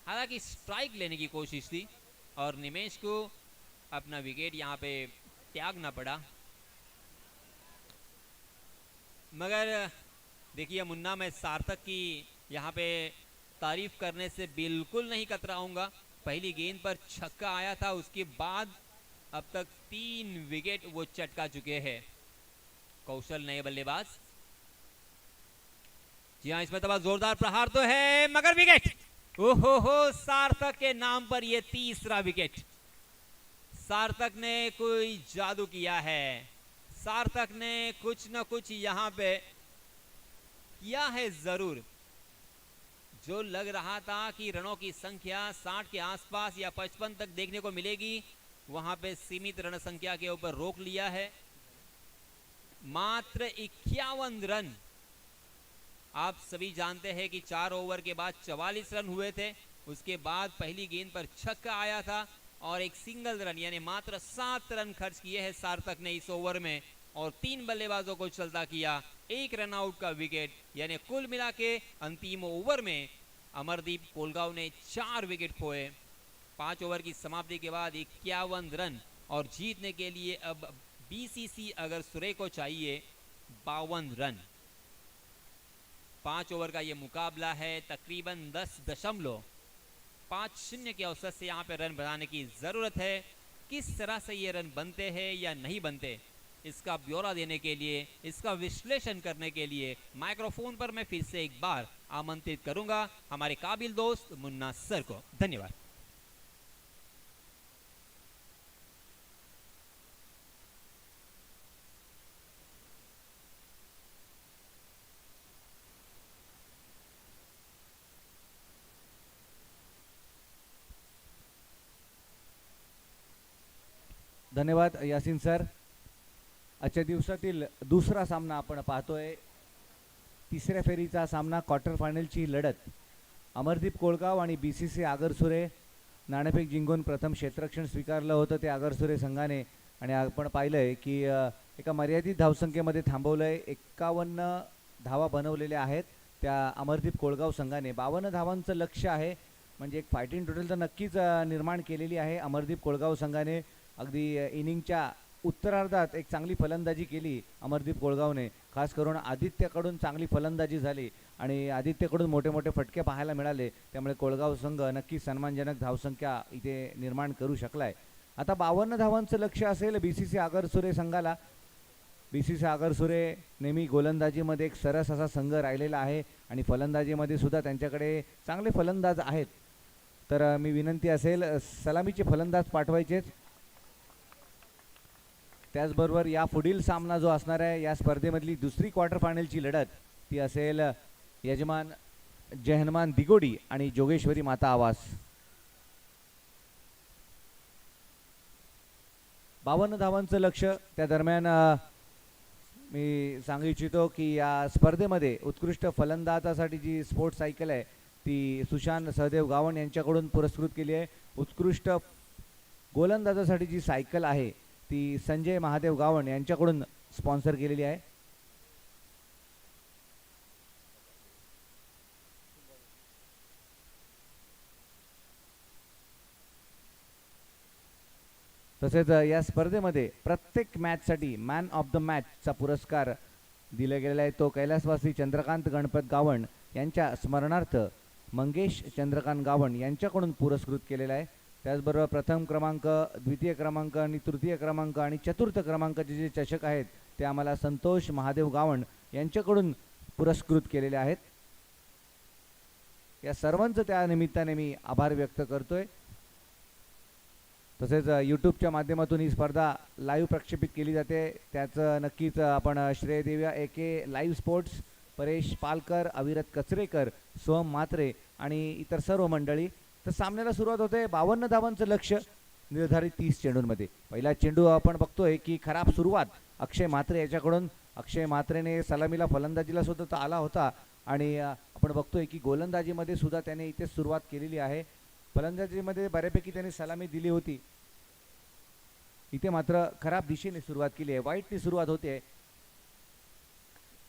हालांकि स्ट्राइक लेने की कोशिश थी और निमेश को अपना विकेट यहां पे त्यागना पड़ा। मगर देखिए मुन्ना, मैं सार्थक की यहां पे तारीफ करने से बिल्कुल नहीं कतराऊंगा। पहली गेंद पर छक्का आया था, उसके बाद अब तक 3 विकेट वो चटका चुके हैं। कौशल नए बल्लेबाज। जी हाँ, इसमें तब जोरदार प्रहार तो है, मगर विकेट। ओहो हो, सार्थक के नाम पर यह 3रा विकेट। सार्थक ने कोई जादू किया है, सार्थक ने कुछ न कुछ यहां पे किया है जरूर। जो लग रहा था कि रनों की संख्या 60 के आसपास या 55 तक देखने को मिलेगी, वहां पे सीमित रन संख्या के ऊपर रोक लिया है। मात्र 51 रन। आप सभी जानते हैं कि 4 ओवर के बाद 44 रन हुए थे, उसके बाद पहली गेंद पर छक्का आया था और एक सिंगल रन यानी मात्र 7 रन खर्च किए हैं सार्थक ने इस ओवर में और 3 बल्लेबाजों को चलता किया, 1 रन आउट का विकेट, यानी कुल मिला के अंतिम ओवर में अमरदीप कोलगांव ने 4 विकेट खोए। 5 ओवर की समाप्ति के बाद 51 रन और जीतने के लिए अब बीसीसी अगरसुरे को चाहिए 52 रन। 5 ओवर का ये मुकाबला है, तकरीबन 10.50 के औसत से यहाँ पे रन बनाने की ज़रूरत है। किस तरह से ये रन बनते हैं या नहीं बनते, इसका ब्यौरा देने के लिए, इसका विश्लेषण करने के लिए माइक्रोफोन पर मैं फिर से एक बार आमंत्रित करूंगा हमारे काबिल दोस्त मुन्ना सर को। धन्यवाद। धन्यवाद यासीन सर. आजच्या दिवसातील दुसरा सामना आपण पाहतोय. तिसऱ्या फेरीचा सामना, क्वार्टर फायनलची लढत. अमरदीप कोळगाव आणि बीसीसी आगरसुरे. नाणेफेक जिंकून प्रथम क्षेत्ररक्षण स्वीकारलं होतं ते आगरसुरे संघाने आणि आपण पाहिलंय की एका मर्यादित धावसंख्येमध्ये थांबवलंय. 51 धावा बनवलेल्या आहेत त्या अमरदीप कोळगाव संघाने. 52 धावांचं लक्ष्य आहे, म्हणजे एक फायटिंग टोटल तर नक्कीच निर्माण केलेली आहे अमरदीप कोळगाव संघाने. अगदी इनिंगच्या उत्तरार्धात एक चांगली फलंदाजी केली अमरदीप कोळगावने. खास करून आदित्यकडून चांगली फलंदाजी झाली आणि आदित्यकडून मोठे मोठे फटके पाहायला मिळाले. त्यामुळे कोळगाव संघ नक्की सन्मानजनक धावसंख्या इथे निर्माण करू शकलाय. आता 52 धावांचं लक्ष्य असेल बीसीसी आगरसुरे संघाला. बीसीसी आगरसुरे नेहमी गोलंदाजीमध्ये एक सरस असा संघ राहिलेला आहे आणि फलंदाजीमध्ये सुद्धा त्यांच्याकडे चांगले फलंदाज आहेत. तर मी विनंती असेल सलामीचे फलंदाज पाठवायचेच. त्याचबरोबर या पुढील सामना जो असणार आहे, या स्पर्धेमधली दुसरी क्वार्टर फायनलची लढत ती असेल यजमान जय दिगोडी आणि जोगेश्वरी माता आवास. 52 धावांचं लक्ष्य. त्या दरम्यान मी सांगू इच्छितो की या स्पर्धेमध्ये उत्कृष्ट फलंदाजासाठी जी स्पोर्ट्स सायकल आहे ती सुशांत सहदेव गावण यांच्याकडून पुरस्कृत केली आहे. उत्कृष्ट गोलंदाजासाठी जी सायकल आहे ती संजय महादेव गावण यांच्याकडून स्पॉन्सर केलेली आहे. तसेच या स्पर्धेमध्ये प्रत्येक मॅचसाठी मॅन ऑफ द मॅचचा पुरस्कार दिला गेलेला आहे. तो कैलासवासी चंद्रकांत गणपत गावण यांच्या स्मरणार्थ मंगेश चंद्रकांत गावण यांच्याकडून पुरस्कृत केलेला आहे. त्याचबरोबर प्रथम क्रमांक, द्वितीय क्रमांक आणि तृतीय क्रमांक आणि चतुर्थ क्रमांकाचे जे चषक आहेत ते आम्हाला संतोष महादेव गावण यांच्याकडून पुरस्कृत केलेले आहेत. या सर्वांचं त्या निमित्ताने मी आभार व्यक्त करतोय. तसेच यूट्यूबच्या माध्यमातून ही स्पर्धा लाईव्ह प्रक्षेपित केली जाते. त्याचं नक्कीच आपण श्रेय देऊया एके लाईव्ह स्पोर्ट्स, परेश पालकर, अविरत कचरेकर, सोहम म्हात्रे आणि इतर सर्व मंडळी. तर सामन्याला सुरुवात होते. 52 धावांचं लक्ष्य निर्धारित 30 चेंडूंमध्ये. पहिला चेंडू आपण बघतोय की खराब सुरुवात अक्षय म्हात्रे याच्याकडून. अक्षय म्हात्रेने सलामीला फलंदाजीला सुद्धा आला होता आणि आपण बघतोय की गोलंदाजीमध्ये सुद्धा त्याने इथे सुरुवात केलेली आहे. फलंदाजीमध्ये बऱ्यापैकी त्याने सलामी दिली होती. इथे मात्र खराब दिशेने सुरुवात केली आहे, वाईटनी सुरुवात होते.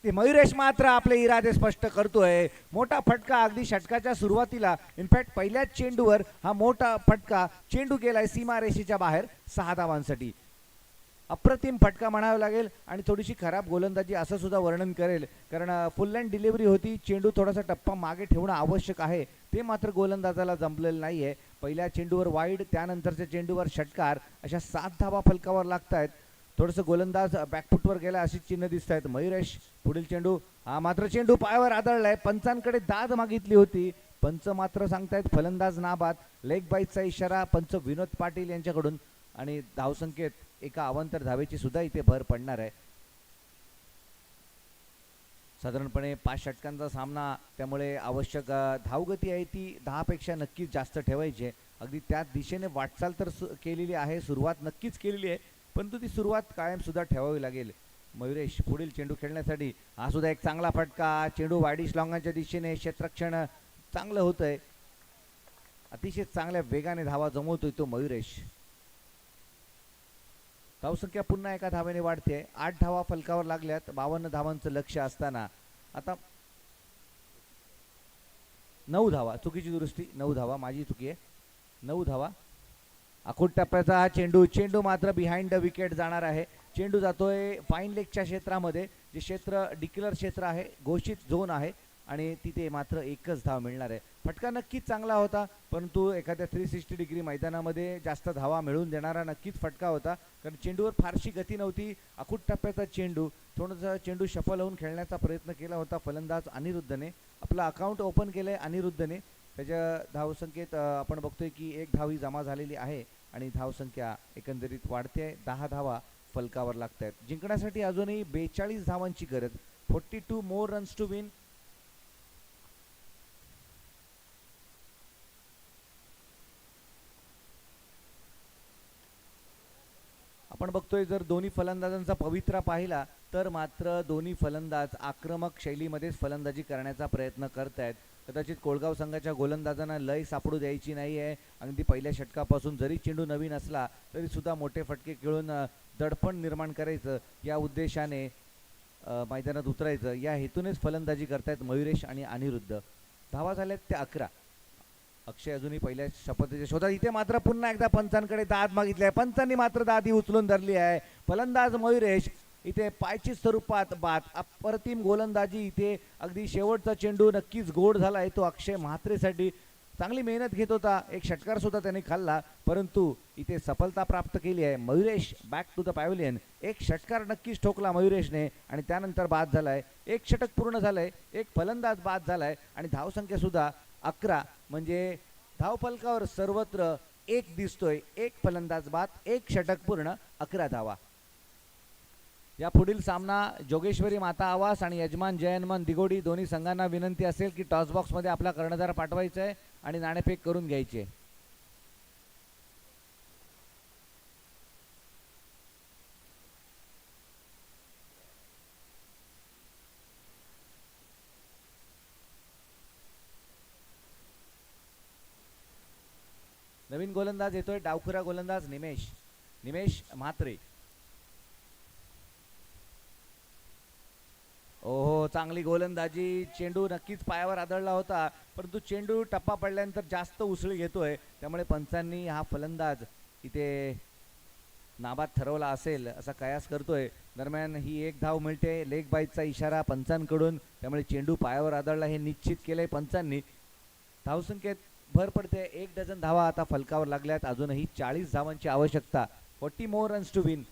ते मयुरेश मात्र आपले इरादे स्पष्ट करतोय. मोठा फटका अगदी षटकाच्या सुरुवातीला. इनफॅक्ट पहिल्याच चेंडूवर हा मोठा फटका. चेंडू गेलाय सीमारेषेच्या बाहेर 6 धावांसाठी. अप्रतिम फटका म्हणावा लागेल आणि थोडीशी खराब गोलंदाजी असं सुद्धा वर्णन करेल, कारण फुल लाईन डिलिव्हरी होती. चेंडू थोडासा टप्पा मागे ठेवणं आवश्यक आहे, ते मात्र गोलंदाजाला जमलेलं नाही आहे. पहिल्या चेंडूवर वाईड, त्यानंतरच्या चेंडूवर षटकार, अशा 7 धावा फलकावर लागत आहेत. थोडंसं गोलंदाज बॅकफुटवर गेला अशी चिन्ह दिसत आहेत. मयुरेश पुढील चेंडू, हा मात्र चेंडू पायावर आदळलाय. पंचांकडे दाद मागितली होती, पंच मात्र सांगतायत फलंदाज नाबाद. लेग बाईटचा इशारा पंच विनोद पाटील यांच्याकडून आणि धावसंख्येत एका अवांतर धावेची सुद्धा इथे भर पडणार आहे. साधारणपणे 5 षटकांचा सामना, त्यामुळे आवश्यक धावगती आहे ती 10पेक्षा नक्कीच जास्त ठेवायची आहे. अगदी त्याच दिशेने वाटचाल तर केलेली आहे, सुरुवात नक्कीच केलेली आहे, परंतु ती सुरुवात कायमसुद्धा ठेवावी लागेल. मयुरेश पुढील चेंडू खेळण्यासाठी, हा सुद्धा एक चांगला फटका. चेंडू वाईडिश लॉंगाच्या दिशेने, क्षेत्ररक्षण चांगलं होत आहे. अतिशय चांगल्या वेगाने धावा जमवतोय तो मयुरेश. धावसंख्या पुन्हा एका धावेने वाढते. 8 धावा फलकावर लागल्यात. 52 धावांचं लक्ष असताना आता 9 धावा, चुकीची दुरुस्ती, 9 धावा, माझी चुकी आहे. 9 धावा. आखूड टप्प्याचा हा चेंडू मात्र बिहाइंड द विकेट जाणार आहे. चेंडू जातोय फाईन लेगच्या क्षेत्रामध्ये, जे क्षेत्र डिक्लेअर क्षेत्र आहे, घोषित झोन आहे, आणि तिथे मात्र एकच धाव मिळणार आहे. फटका नक्कीच चांगला होता, परंतु एखाद्या 360 डिग्री मैदानामध्ये जास्त धावा मिळवून देणारा नक्कीच फटका होता, कारण चेंडूवर फारशी गती नव्हती. आखूड टप्प्याचा चेंडू, थोडासा चेंडू शफल होऊन खेळण्याचा प्रयत्न केला होता फलंदाज अनिरुद्धने. आपलं अकाउंट ओपन केलंय अनिरुद्धने. त्याच्या धावसंख्येत आपण बघतोय की 1 धाव ही जमा झालेली आहे आणि धावसंख्या एकंदरीत वाढते. 10 धावा फलकावर लागत आहेत. जिंकण्यासाठी अजूनही 42 धावांची गरज. 42 मोर रन्स टू विन. आपण बघतोय जर दोन्ही फलंदाजांचा पवित्रा पाहिला तर मात्र दोन्ही फलंदाज आक्रमक शैलीमध्येच फलंदाजी करण्याचा प्रयत्न करतायत. कदाचित कोळगाव संघाच्या गोलंदाजांना लय सापडू द्यायची नाही आहे. अगदी पहिल्या षटकापासून जरी चेंडू नवीन असला तरी सुद्धा मोठे फटके खेळून दडपण निर्माण करायचं या उद्देशाने मैदानात उतरायचं या हेतूनेच फलंदाजी करतायत मयुरेश आणि अनिरुद्ध. धावा झाल्यात त्या 11. अक्षय अजूनही पहिल्या शपथेच्या शोधात. इथे मात्र पुन्हा एकदा पंचांकडे दाद मागितली आहे. पंचांनी मात्र दाद ही उचलून धरली आहे. फलंदाज मयुरेश इथे पायची स्वरूपात बाद. अप्रतिम गोलंदाजी इथे. अगदी शेवटचा चेंडू नक्कीच गोड झाला आहे तो अक्षय म्हात्रेसाठी. चांगली मेहनत घेत होता, एक षटकार सुद्धा त्याने खाल्ला, परंतु इथे सफलता प्राप्त केली आहे. Mayuresh back to the pavilion. एक षटकार नक्कीच ठोकला मयुरेशने आणि त्यानंतर बाद झालाय. एक षटक पूर्ण झालंय, एक फलंदाज बाद झालाय आणि धावसंख्या सुद्धा 11. म्हणजे धावफलकावर सर्वत्र एक दिसतोय. एक फलंदाज बाद, एक षटक पूर्ण, 11 धावा. या पुढील सामना जोगेश्वरी माता आवास आणि यजमान जयनमन दिगोडी दोन्ही संघांना विनंती असेल की टॉस बॉक्समध्ये आपला कर्णधार पाठवायचा आहे आणि नाणेफेक करून घ्यायचे. नवीन गोलंदाज येतोय, डावखुरा गोलंदाज निमेश म्हात्रे. ओहो, चांगली गोलंदाजी. चेंडू नक्कीच पायावर आदळला होता, परंतु चेंडू टप्पा पडल्यानंतर जास्त उसळी घेतोय, त्यामुळे पंचांनी हा फलंदाज इथे नाबाद ठरवला असेल असा कयास करतोय. दरम्यान ही 1 धाव मिळते. लेग बाईटचा इशारा पंचांकडून, त्यामुळे चेंडू पायावर आदळला हे निश्चित केलंय पंचांनी. धावसंख्येत भर पडते. 1 डझन धावा आता फलकावर लागल्यात. अजूनही 40 धावांची आवश्यकता. 40 मोर रन्स टू विन.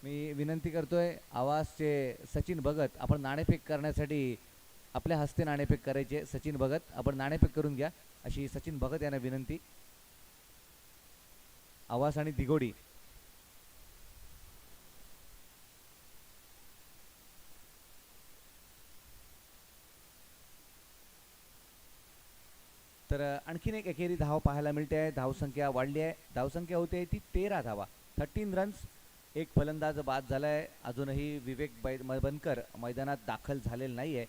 मी विनंती करतोय आवाजचे सचिन भगत, आपण नाणेफेक करण्यासाठी आपल्या हस्ते नाणेफेक करायचे. सचिन भगत, आपण नाणेफेक करून घ्या अशी सचिन भगत यांना विनंती. आवास आणि दिगोडी. तर आणखीन एक एकेरी धाव पाहायला मिळते आहे. धावसंख्या वाढली आहे. धावसंख्या होते ती 13 धावा, 13 रन्स. एक फलंदाज बाद झालाय. अजूनही विवेक बनकर मैदानात दाखल झालेला नाही आहे.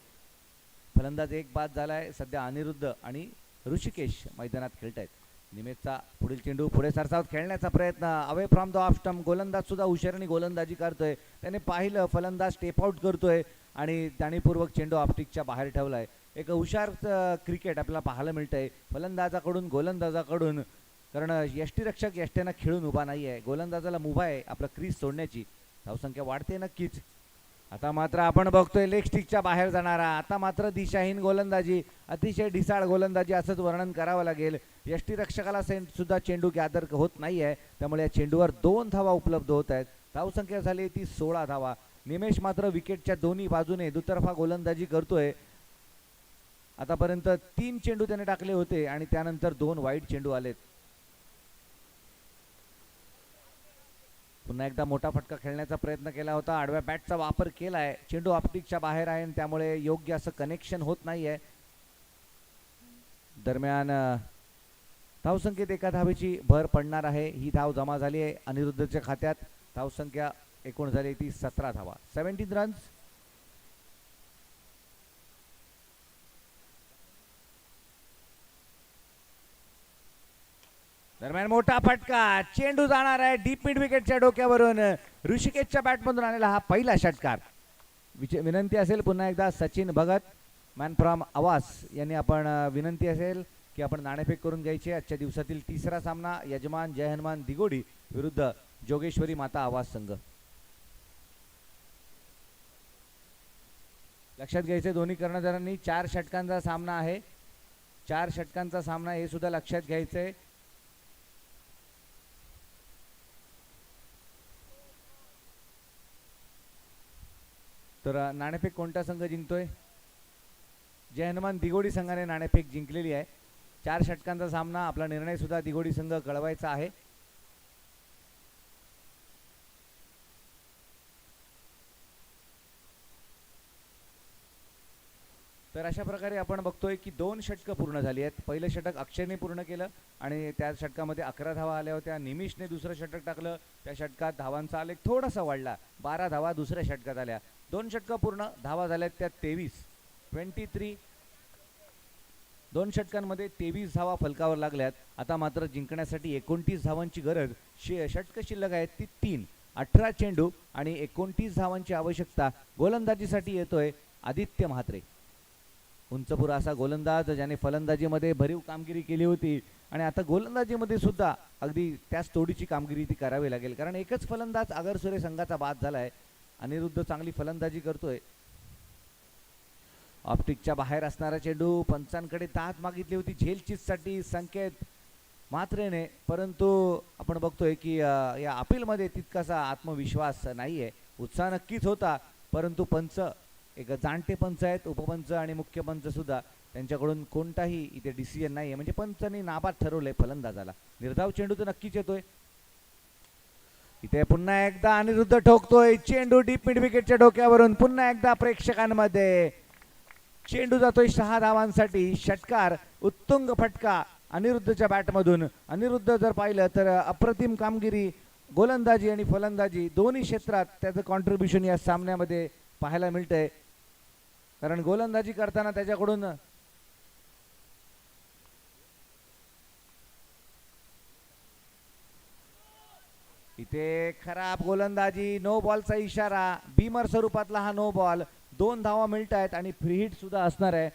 फलंदाज एक बाद झालाय. सध्या अनिरुद्ध आणि ऋषिकेश मैदानात खेळत आहेत. निमेशचा पुढील चेंडू पुढे सरसावत खेळण्याचा प्रयत्न, away from the off stump. गोलंदाज सुद्धा हुशारीने गोलंदाजी करतोय. त्याने पाहिलं फलंदाज स्टेप आउट करतोय आणि जाणीवपूर्वक चेंडू ऑप्टिकच्या बाहेर ठेवलाय. एक हुशार क्रिकेट आपल्याला पाहायला मिळतंय फलंदाजाकडून गोलंदाजाकडून, कारण यष्टीरक्षक यष्ट्यानं खेळून उभा नाही आहे. गोलंदाजाला मुभा आहे आपलं क्रीज सोडण्याची. धावसंख्या वाढते नक्कीच. आता मात्र आपण बघतोय लेग स्टिकच्या बाहेर जाणारा, आता मात्र दिशाहीन गोलंदाजी, अतिशय ढिसाळ गोलंदाजी असंच वर्णन करावं लागेल. यष्टीरक्षकाला सुद्धा चेंडू गॅदर होत नाही आहे, त्यामुळे या चेंडूवर 2 धावा उपलब्ध होत आहेत. धावसंख्या झाली ती 16 धावा. निमेश मात्र विकेटच्या दोन्ही बाजूने दुतर्फा गोलंदाजी करतोय. आतापर्यंत 3 चेंडू त्याने टाकले होते आणि त्यानंतर 2 वाईड चेंडू आलेत. पुन्हा एकदा मोठा फटका खेळण्याचा प्रयत्न केला होता, आडव्या बॅटचा वापर केलाय, चेंडू ऑप्टिकच्या बाहेर आहे आणि त्यामुळे योग्य असं कनेक्शन होत नाहीये. दरम्यान धावसंख्येत एका धावेची भर पडणार आहे. ही धाव जमा झाली आहे अनिरुद्धच्या खात्यात. धावसंख्या एकूण झाली ती 17 धावा, 17 रन्स. दरम्यान मोठा फटका, चेंडू जाणार आहे डीप मिड विकेटच्या डोक्यावरून. ऋषिकेशच्या बॅटमधून आलेला हा पहिला षटकार. विनंती असेल पुन्हा एकदा सचिन भगत मॅन फ्रॉम आवास यांनी आपण विनंती असेल की आपण नाणेफेक करून घ्यायची. आजच्या दिवसातील तिसरा सामना यजमान जय हनुमान दिगोडी विरुद्ध जोगेश्वरी माता आवास संघ. लक्षात घ्यायचे दोन्ही कर्णधारांनी 4 षटकांचा सामना आहे. 4 षटकांचा सामना हे सुद्धा लक्षात घ्यायचंय. तर नाणेफेक कोणता संघ जिंकतोय? जय हनुमान दिगोडी संघाने नाणेफेक जिंकलेली आहे. 4 षटकांचा सामना. आपला निर्णय सुद्धा दिगोडी संघ कळवायचा आहे. तर अशा प्रकारे आपण बघतोय की 2 षटकं पूर्ण झाली आहेत. पहिलं षटक अक्षयने पूर्ण केलं आणि त्या षटकामध्ये 11 धावा आल्या होत्या. निमिषने दुसरं षटक टाकलं, त्या षटकात धावांचा आलेख थोडासा वाढला, 12 धावा दुसऱ्या षटकात आल्या. 2 षटकं पूर्ण, धावा झाल्यात त्या 23. 2 षटकांमध्ये 23 धावा फलकावर लागल्यात. आता मात्र जिंकण्यासाठी 29 धावांची गरज. षटकं शिल्लक आहेत ती 3. 18 चेंडू आणि 29 धावांची आवश्यकता. गोलंदाजीसाठी येतोय आदित्य म्हात्रे. उंचपुरा असा गोलंदाज ज्याने फलंदाजीमध्ये भरीव कामगिरी केली होती आणि आता गोलंदाजीमध्ये सुद्धा अगदी त्याच तोडीची कामगिरी ती करावी लागेल, कारण एकच फलंदाज आगरसुरे संघाचा बाद झालाय. अनिरुद्ध चांगली फलंदाजी करतोय. ऑप्टिकच्या बाहेर असणारा चेंडू, पंचांकडे दाद मागितली होती झेलचीसाठी संकेत म्हात्रेने, परंतु आपण बघतोय की या अपीलमध्ये तितकासा आत्मविश्वास नाहीये. उत्साह नक्कीच होता, परंतु पंच एक जाणते पंच आहेत, उपपंच आणि मुख्य पंच सुद्धा, त्यांच्याकडून कोणताही इथे डिसिजन नाहीये. म्हणजे पंचांनी नाबाद ठरवलंय फलंदाजाला. निर्धाव चेंडू तर नक्कीच येतोय. इथे पुन्हा एकदा अनिरुद्ध ठोकतोय चेंडू डीप मिड विकेटच्या डोक्यावरून. पुन्हा एकदा प्रेक्षकांमध्ये चेंडू जातोय 6 धावांसाठी. षटकार, उत्तुंग फटका अनिरुद्धच्या बॅटमधून. अनिरुद्ध जर पाहिलं तर अप्रतिम कामगिरी गोलंदाजी आणि फलंदाजी दोन्ही क्षेत्रात त्याचं कॉन्ट्रीब्युशन या सामन्यामध्ये पाहायला मिळतंय. कारण गोलंदाजी करताना त्याच्याकडून इथे खराब गोलंदाजी, नो बॉलचा इशारा, बीमर स्वरूपातला हा नो बॉल. 2 धावा मिळत आहेत आणि फ्री हिट सुद्धा असणार आहे.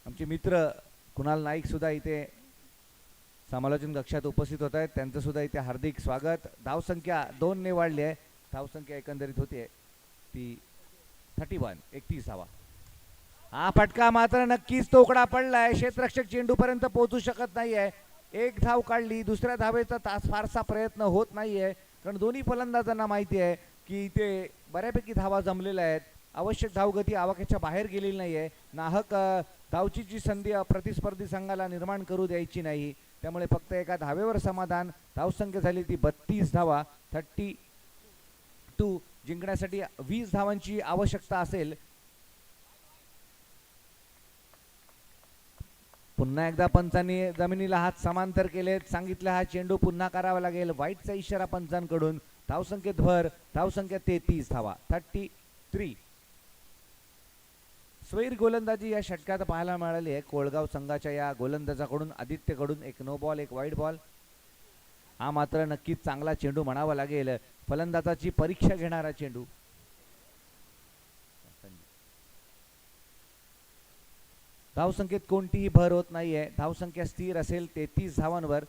आमचे मित्र कुणाल नाईक सुद्धा इथे समालोचन कक्षात उपस्थित होत आहेत, त्यांचं सुद्धा इथे हार्दिक स्वागत. धावसंख्या 2 ने वाढली आहे. धावसंख्या एकंदरीत होती ती 31 धावा. हा फटका मात्र नक्कीच तोकडा पडलाय. क्षेत्ररक्षक चेंडू पर्यंत पोहोचू शकत नाहीये. 1 धाव काढली, दुसऱ्या धावेचा फारसा प्रयत्न होत नाहीये, कारण दोन्ही फलंदाजांना माहिती आहे की इथे बऱ्यापैकी धावा जमलेल्या आहेत. आवश्यक धावगती आवाक्याच्या बाहेर गेलेली नाहीये. नाहक धावचीची संधी प्रतिस्पर्धी संघाला निर्माण करू द्यायची नाही. त्यामुळे फक्त एका धावेवर समाधान. धावसंख्या झाली ती 32 धावा, 32. जिंकण्यासाठी 20 धावांची आवश्यकता असेल. पुन्हा एकदा पंचांनी जमिनीला हात समांतर केलेत. सांगितलं हा चेंडू पुन्हा करावा लागेल. वाईटचा इशारा पंचांकडून. धावसंख्येत भर. धावसंख्या 33 धावा, 33. स्वैर गोलंदाजी या षटकात पाहायला मिळाली आहे. कोळगाव संघाच्या या गोलंदाजाकडून, आदित्यकडून 1 नो बॉल 1 वाईड बॉल. हा मात्र नक्कीच चांगला चेंडू म्हणावा लागेल. फलंदाजाची परीक्षा घेणारा चेंडू. धावसंख्येत कोणतीही भर होत नाहीये. धावसंख्या स्थिर असेल 33 धावांवर.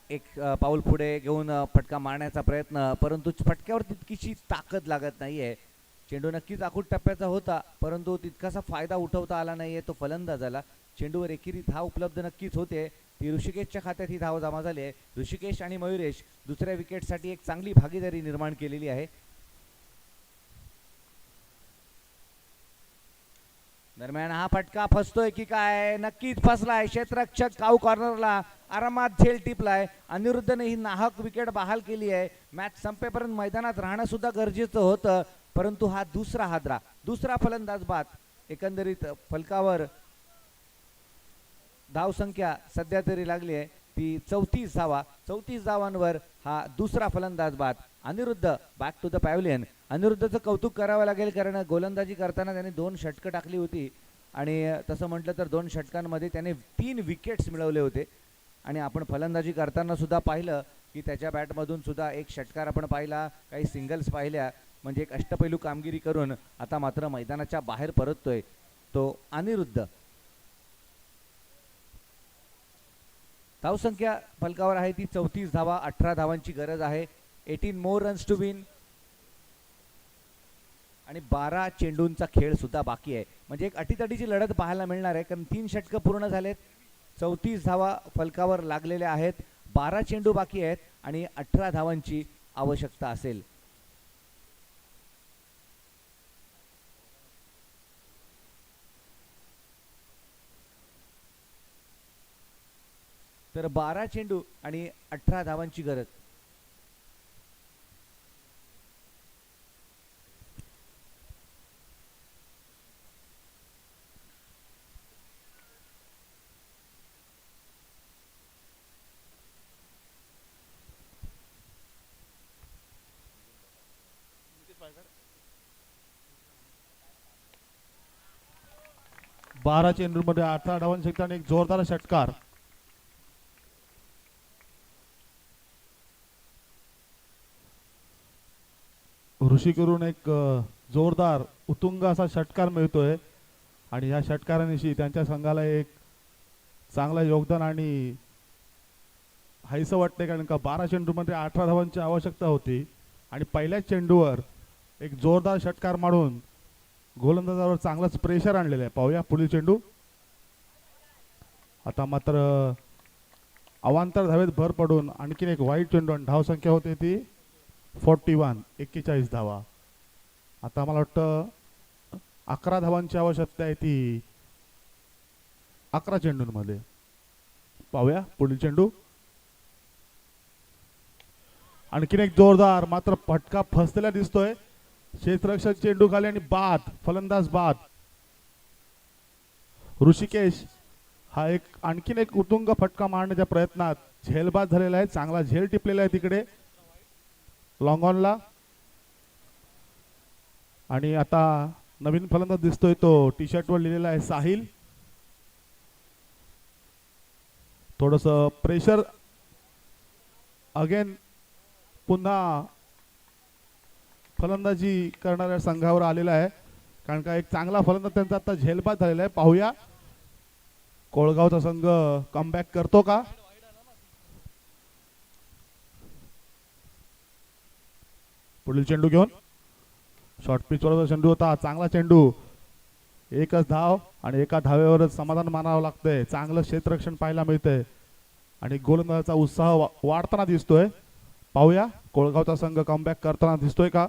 एक पाऊल पुढे घेऊन फटका मारण्याचा प्रयत्न, परंतु फटक्यावर तितकीशी ताकद लागत नाहीये. चेंडू नक्कीच आखूड टप्प्याचा होता, परंतु तितकासा फायदा उठवता आला नाहीये तो फलंदाजाला. चेंडूवर एकेरी धाव उपलब्ध नक्कीच होते. ती ऋषिकेशच्या खात्यात ही धाव जमा झाली आहे. ऋषिकेश आणि मयुरेश दुसऱ्या विकेटसाठी एक चांगली भागीदारी निर्माण केलेली आहे. दरम्यान हा फटका फसतोय की काय? नक्कीच फसलाय. क्षेत्ररक्षक काऊ कॉर्नरला आरामात झेल टिपलाय. अनिरुद्धने ही नाहक विकेट बहाल केली आहे. मॅच संपेपर्यंत मैदानात राहणं सुद्धा गरजेचं होतं, परंतु हा दुसरा हादरा, दुसरा फलंदाज बाद. एकंदरीत फलकावर धावसंख्या सध्या तरी लागली आहे ती 34 धावा. 34 धावांवर हा दुसरा फलंदाज बाद. Aniruddha back to the pavilion. अनिरुद्धचं कौतुक करावं लागेल, कारण गोलंदाजी करताना त्याने 2 षटकं टाकली होती आणि तसं म्हटलं तर 2 षटकांमध्ये त्याने 3 विकेट्स मिळवले होते. आणि आपण फलंदाजी करताना सुद्धा पाहिलं की त्याच्या बॅटमधून सुद्धा एक षटकार आपण पाहिला, काही सिंगल्स पाहिल्या. म्हणजे एक अष्टपैलू कामगिरी करून आता मात्र मैदानाच्या बाहेर परततोय तो अनिरुद्ध. धावसंख्या फलकावर आहे ती 34 धावा. 18 धावांची गरज आहे. 18 मोर रन्स टू विन. आणि 12 चेंडूंचा खेळ सुद्धा बाकी आहे. म्हणजे एक अटीतटीची लढत पाहायला मिळणार आहे, कारण 3 षटकं पूर्ण झालेत. 34 धावा फलकावर लागलेल्या आहेत. 12 चेंडू बाकी आहेत आणि 18 धावांची आवश्यकता असेल. तर 12 चेंडू आणि 18 धावांची गरज. बारा चेंडूमध्ये 18 धावांची आणि एक जोरदार षटकार. ऋषीकडून एक जोरदार उत्तुंग असा षटकार मिळतोय आणि या षटकारानिशी त्यांच्या संघाला एक चांगलं योगदान आणि हायसं वाटते, कारण का 12 चेंडूमध्ये 18 धावांची आवश्यकता होती आणि पहिल्याच चेंडूवर एक जोरदार षटकार मारून गोलंदाजावर चांगलंच प्रेशर आणलेलं आहे. पाहूया पुढील चेंडू. आता मात्र अवांतर धावेत भर पडून आणखीन एक वाईट चेंडू आणि धावसंख्या होते ती 41. 41 धावा. आता मला वाटतं 11 धावांची आवश्यकता आहे ती 11 चेंडूंमध्ये. पाहूया पुढील चेंडू. आणखीन एक जोरदार मात्र फटका फसलेला दिसतोय. क्षेत्ररक्षक चेंडू खाली आणि बाद. फलंदाज बाद. ऋषिकेश हा एक आणखीन एक उत्तुंग फटका मारण्याच्या प्रयत्नात झेलबाद झालेला आहे. चांगला झेल टिपलेला आहे तिकडे लॉंग ऑनला. आणि आता नवीन फलंदाज दिसतोय तो टी शर्ट वर लिहिलेला आहे साहिल. थोडस प्रेशर अगेन पुन्हा फलंदाजी करणाऱ्या संघावर आलेला आहे, कारण का एक चांगला फलंदाज त्यांचा आता झेलबाद झालेला आहे. पाहूया कोळगावचा संघ कमबॅक करतो का. पुढील चेंडू घेऊन शॉर्ट पिचवरचा चेंडू होता. चांगला चेंडू. एकच धाव आणि एका धावेवरच समाधान मानावं लागतंय. चांगलं क्षेत्ररक्षण पाहायला मिळतंय आणि गोलंदाजाचा उत्साह वाढताना दिसतोय. पाहूया कोळगावचा संघ कमबॅक करताना दिसतोय का.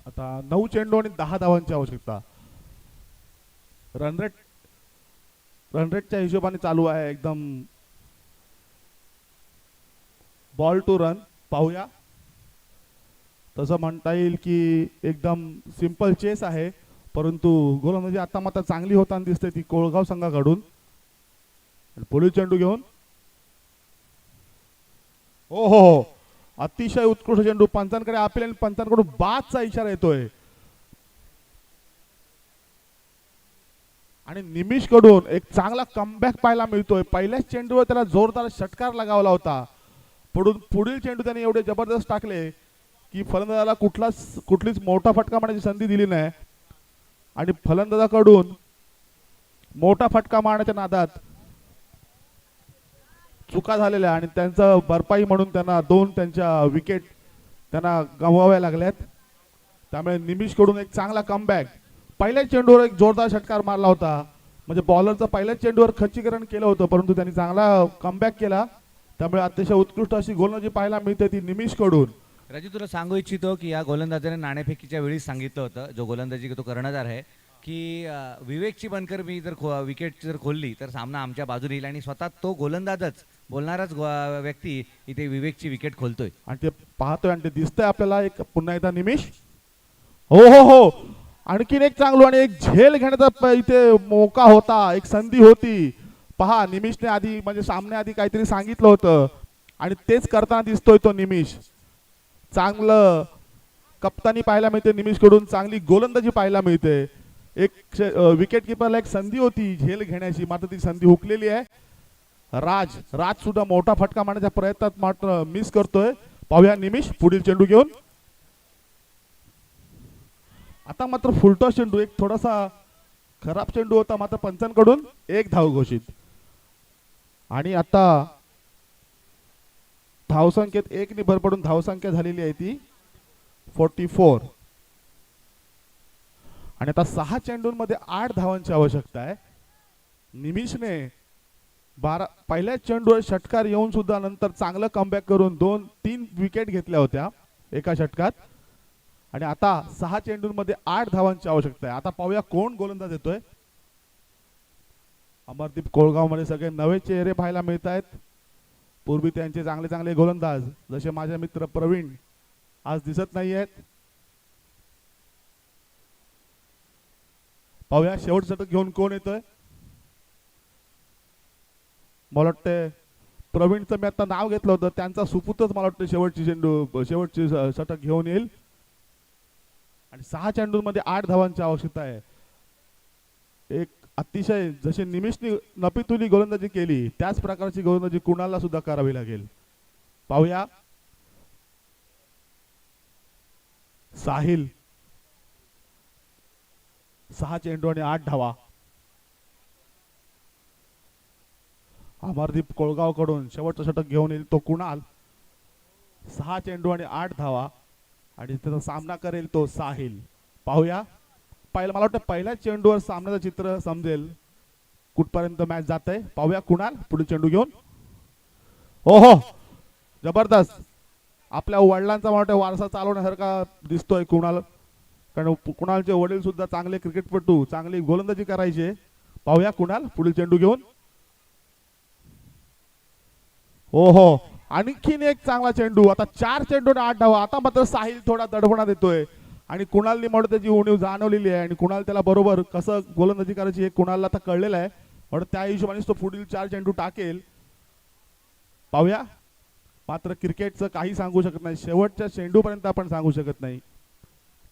आता 9 चेंडू आणि 10 धावांची आवश्यकता. रनरेटच्या हिशोबाने चालू आहे एकदम बॉल टू रन. पाहूया तसं म्हणता येईल की एकदम सिंपल चेस आहे, परंतु गोलंदाजी आता मात्र चांगली होताना दिसते ती कोळगाव संघाकडून. पुढील चेंडू घेऊन हो हो हो अतिशय उत्कृष्ट चेंडू. पंचांकडे अपील आणि पंचांकडून बादचा इशारा येतोय आणि निमिष कडून एक चांगला कमबॅक पाहायला मिळतोय. पहिल्याच चेंडूवर त्याला जोरदार षटकार लगावला होता. पुढील चेंडू त्याने एवढे जबरदस्त टाकले की फलंदाजाला कुठलीच मोठा फटका मारण्याची संधी दिली नाही आणि फलंदाजाकडून मोठा फटका मारण्याच्या नादात चुका झालेल्या आणि त्यांचा भरपाई म्हणून त्यांना 2 त्यांच्या विकेट त्यांना गमवाव्या लागल्यात. त्यामुळे निमिष कडून एक चांगला कमबॅक. पहिल्या चेंडूवर एक जोरदार षटकार मारला होता. म्हणजे बॉलरचं पहिल्या चेंडूवर खच्चीकरण केलं होतं, परंतु त्यांनी चांगला कमबॅक केला. त्यामुळे अतिशय उत्कृष्ट अशी गोलंदाजी पाहायला मिळते ती निमिषकडून. राजू, तुला सांगू इच्छितो की या गोलंदाजाने नाणेफेकीच्या वेळी सांगितलं होतं, जो गोलंदाजी तो कर्णधार आहे, की विवेकची बनकर मी जर विकेट जर खोलली तर सामना आमच्या बाजूने येईल, आणि स्वतः तो गोलंदाजच बोलणाराच व्यक्ती इथे विवेकची विकेट खोलतोय. आणि ते पाहतोय आणि ते दिसतंय आपल्याला एक पुन्हा एकदा निमिष. हो हो हो, आणखीन एक चांगलं आणि एक झेल घेण्याचा इथे मौका होता, एक संधी होती. पहा, निमिषने आधी म्हणजे सामन्याआधी काहीतरी सांगितलं होतं आणि तेच करताना दिसतोय तो निमिष. चांगलं कप्तानी पाहायला मिळते निमिषकडून, चांगली गोलंदाजी पाहायला मिळते. एक विकेट किपरला एक संधी होती झेल घेण्याची, मात्र ती संधी हुकलेली आहे. राज सुद्धा मोठा फटका मारण्याच्या प्रयत्नात मात्र मिस करतोय. पाहूया निमिष पुढील चेंडू घेऊन. आता मात्र फुलटॉस चेंडू, एक थोडासा खराब चेंडू होता, मात्र पंचांकडून एक धाव घोषित. आणि आता धावसंख्येत एक नि भर पडून धावसंख्या झालेली आहे ती 44. आणि आता 6 चेंडूंमध्ये 8 धावांची आवश्यकता आहे. निमिषने पहिल्या चेंडूवर षटकार येऊन सुद्धा नंतर चांगलं कमबॅक करून 2-3 विकेट घेतल्या होत्या एका षटकात. आणि आता 6 चेंडूंमध्ये 8 धावांची आवश्यकता आहे. आता पाहूया कोण गोलंदाज येतोय. अमरदीप कोळगाव मध्ये सगळे नवे चेहरे पाहायला मिळत आहेत. पूर्वी त्यांचे चांगले चांगले गोलंदाज जसे माझे मित्र प्रवीण आज दिसत नाही आहेत. पाहूया शेवटचं षटक घेऊन कोण येतोय. मला वाटतं प्रवीणचं मी आता नाव घेतलं होतं, त्यांचा सुपुत्रच मला वाटतं शेवटची षटक घेऊन येईल. आणि 6 चेंडूंमध्ये 8 धावांची आवश्यकता आहे. एक अतिशय जशी निमिषनी नपितुली गोलंदाजी केली त्याच प्रकारची गोलंदाजी कुणाला सुद्धा करावी लागेल. पाहूया साहिल. 6 चेंडू आणि 8 धावा. अमरदीप कोळगाव कडून शेवटचं षटक घेऊन येईल तो कुणाल. 6 चेंडू आणि 8 धावा आणि त्याचा सामना करेल तो साहिल. पाहूया मला वाटतं पहिल्या चेंडूवर सामन्याचं चित्र समजेल कुठपर्यंत मॅच जात आहे. पाहूया कुणाल पुढे चेंडू घेऊन. हो जबरदस्त, आपल्या वडिलांचा मला वारसा चालवण्यासारखा दिसतोय कुणाल, कारण कुणालचे वडील सुद्धा चांगले क्रिकेटपटू, चांगली गोलंदाजी करायचे. पाहूया कुणाल पुढील चेंडू घेऊन. हो आणखीन एक चांगला चेंडू. आता 4 चेंडू आणि 8 धावा. आता मात्र साहिल थोडा दडपणा देतोय आणि कुणालनी म्हणून त्याची उणीव जाणवलेली आहे आणि कुणाल त्याला बरोबर कसं गोलंदाजी करायची हे कुणालला आता कळलेलं आहे, म्हणून त्या हिशोबाने तो पुढील 4 चेंडू टाकेल. पाहूया, मात्र क्रिकेटचं काही सांगू शकत नाही, शेवटच्या चेंडूपर्यंत आपण सांगू शकत नाही.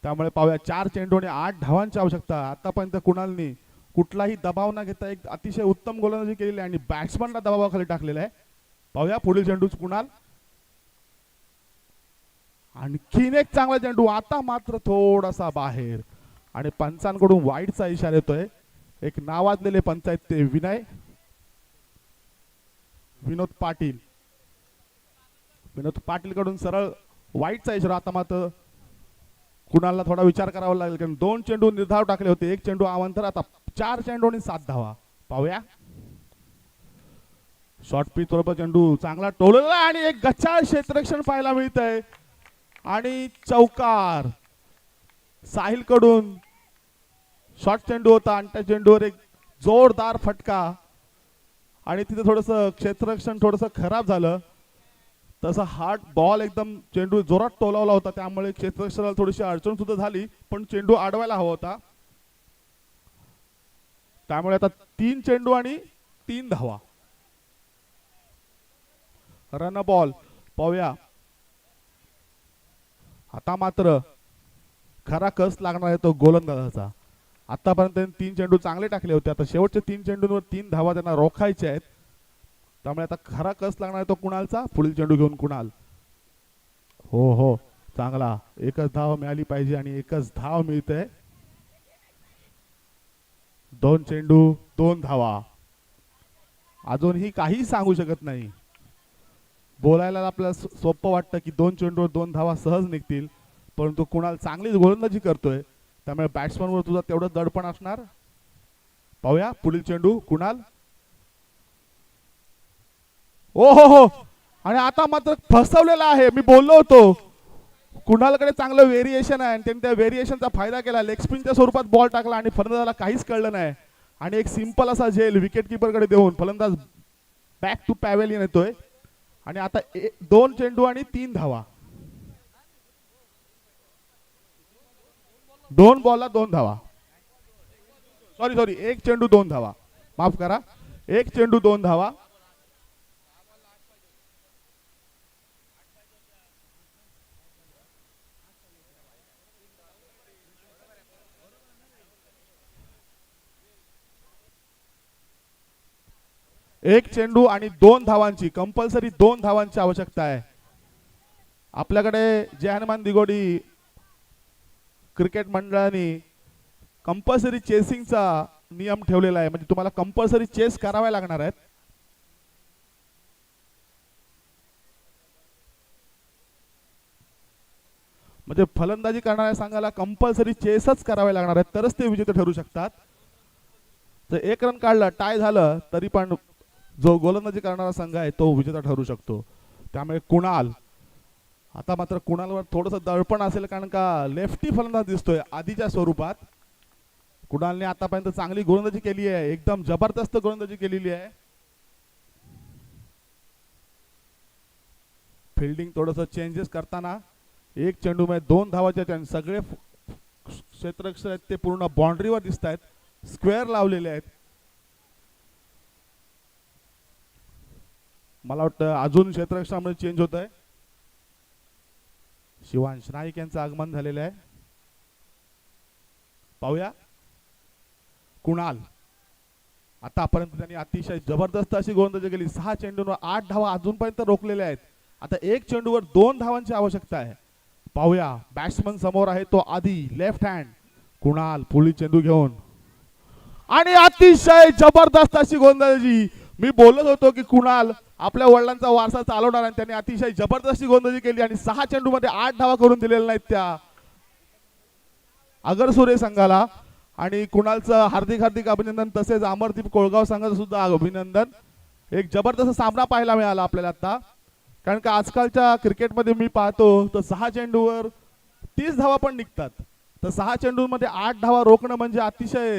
त्यामुळे पाहूया 4 चेंडू आणि 8 धावांची आवश्यकता. आतापर्यंत कुणालनी कुठलाही दबाव न घेता एक अतिशय उत्तम गोलंदाजी केलेली आहे आणि बॅट्समनला दबावाखाली टाकलेला आहे. पाहूया पुढील चेंडू कुणाल. आणखीन एक चांगला चेंडू. आता मात्र थोडासा बाहेर आणि पंचांकडून वाईडचा इशारा येतोय. एक नावाजलेले पंच आहेत ते विनोद पाटील कडून सरळ वाईडचा इशारा. आता मात्र कुणालला थोडा विचार करावा लागेल, कारण 2 चेंडू निर्धाव टाकले होते, 1 चेंडू अवांतर. आता 4 चेंडू आणि 7 धावा. पाहूया शॉर्ट पिच बरोबर चेंडू चांगला टोलला आणि एक गच्चाळ क्षेत्ररक्षण पाहायला मिळत आहे आणि चौकार. साहिल कडून शॉर्ट चेंडू होता आणि त्या चेंडूवर एक जोरदार फटका आणि तिथे थोडस क्षेत्ररक्षण थोडस खराब झालं. तसा हार्ड बॉल एकदम चेंडू जोरात टोलावला होता, त्यामुळे क्षेत्ररक्षणाला थोडीशी अडचण सुद्धा झाली, पण चेंडू अडवायला हवा होता. त्यामुळे आता 3 चेंडू आणि 3 धावा. Run ball. पाहूया आता मात्र खरा कस लागणार आहे तो गोलंदाजाचा. आतापर्यंत 3 चेंडू चांगले टाकले होते, आता शेवटच्या 3 चेंडूंवर 3 धावा त्यांना रोखायच्या आहेत. त्यामुळे आता खरा कस लागणार आहे तो कुणालचा. पुढील चेंडू घेऊन कुणाल. हो चांगला, एकच धाव मिळाली पाहिजे आणि एकच धाव मिळते. 2 चेंडू 2 धावा. अजूनही काही सांगू शकत नाही. बोलायला आपल्याला सोपं वाटतं की 2 चेंडूवर 2 धावा सहज निघतील, परंतु कुणाल चांगली गोलंदाजी करतोय, त्यामुळे बॅट्समनवर तुझा तेवढं दडपण असणार. पाहूया पुढील चेंडू कुणाल. ओ हो हो, आणि आता मात्र फसवलेला आहे. मी बोललो होतो कुणालकडे चांगलं व्हेरिएशन आहे आणि त्यांनी त्या व्हेरिएशनचा फायदा केला. लेग स्पिनच्या स्वरूपात बॉल टाकला आणि फलंदाजाला काहीच कळलं नाही आणि एक सिंपल असा झेल विकेट कडे देऊन फलंदाज बॅक टू पॅव्हेलियन येतोय. आणि आता 2 चेंडू आणि 3 धावा. 2 बॉलला 2 धावा. सॉरी 1 चेंडू 2 धावा, माफ करा, 1 चेंडू 2 धावा. एक चेंडू आणि 2 धावांची, कंपल्सरी 2 धावांची आवश्यकता आहे. आपल्याकडे जय हनुमान दिगोडी क्रिकेट मंडळाने कंपल्सरी चेसिंगचा नियम ठेवलेला आहे. म्हणजे तुम्हाला कंपल्सरी चेस करावे लागणार आहेत. म्हणजे फलंदाजी करणाऱ्या संघाला कंपल्सरी चेसच करावे लागणार आहेत, तरच ते विजेते ठरू शकतात. जर 1 रन काढला, टाय झालं, तरी पण जो गोलंदाजी करणारा संघ आहे तो विजेता ठरू शकतो. त्यामुळे कुणाल, आता मात्र कुणालवर थोडंसं दडपण असेल कारण का लेफ्टी फलंदाज दिसतोय आधीच्या स्वरूपात. कुणालने आतापर्यंत चांगली गोलंदाजी केली आहे, एकदम जबरदस्त गोलंदाजी केलेली आहे. फिल्डिंग थोडंसं चेंजेस करताना 1 चेंडू मध्ये 2 धावाचे चान्स. सगळे क्षेत्ररक्षक आहेत ते पूर्ण बाउंड्रीवर दिसत आहेत, स्क्वेअर लावलेले आहेत. मला वाटतं अजून क्षेत्ररक्षणामध्ये चेंज होत आहे. शिवांश नाईक यांचं आगमन झालेलं आहे. पाहूया कुणाल. आतापर्यंत त्यांनी अतिशय जबरदस्त अशी गोलंदाजी केली. 6 चेंडूंवर 8 धावा अजूनपर्यंत रोखलेल्या आहेत. आता 1 चेंडूवर 2 धावांची आवश्यकता आहे. पाहूया बॅट्समन समोर आहे तो आधी, लेफ्ट हँड कुणाल पुढील चेंडू घेऊन आणि अतिशय जबरदस्त अशी गोलंदाजी. मी बोलत होतो की कुणाल आपल्या वडिलांचा वारसा चालवणार आणि त्यांनी अतिशय जबरदस्त गोलंदाजी केली आणि 6 चेंडू मध्ये 8 धावा करून दिलेल्या नाहीत त्या अगरसुरे संघाला. आणि कुणालचं हार्दिक अभिनंदन, तसेच अमरदीप कोळगाव संघाचं सुद्धा अभिनंदन. एक जबरदस्त सामना पाहायला मिळाला आपल्याला आता. कारण का आजकालच्या क्रिकेटमध्ये मी पाहतो तर 6 चेंडूवर 30 धावा पण निघतात. तर 6 चेंडूमध्ये 8 धावा रोखणं म्हणजे अतिशय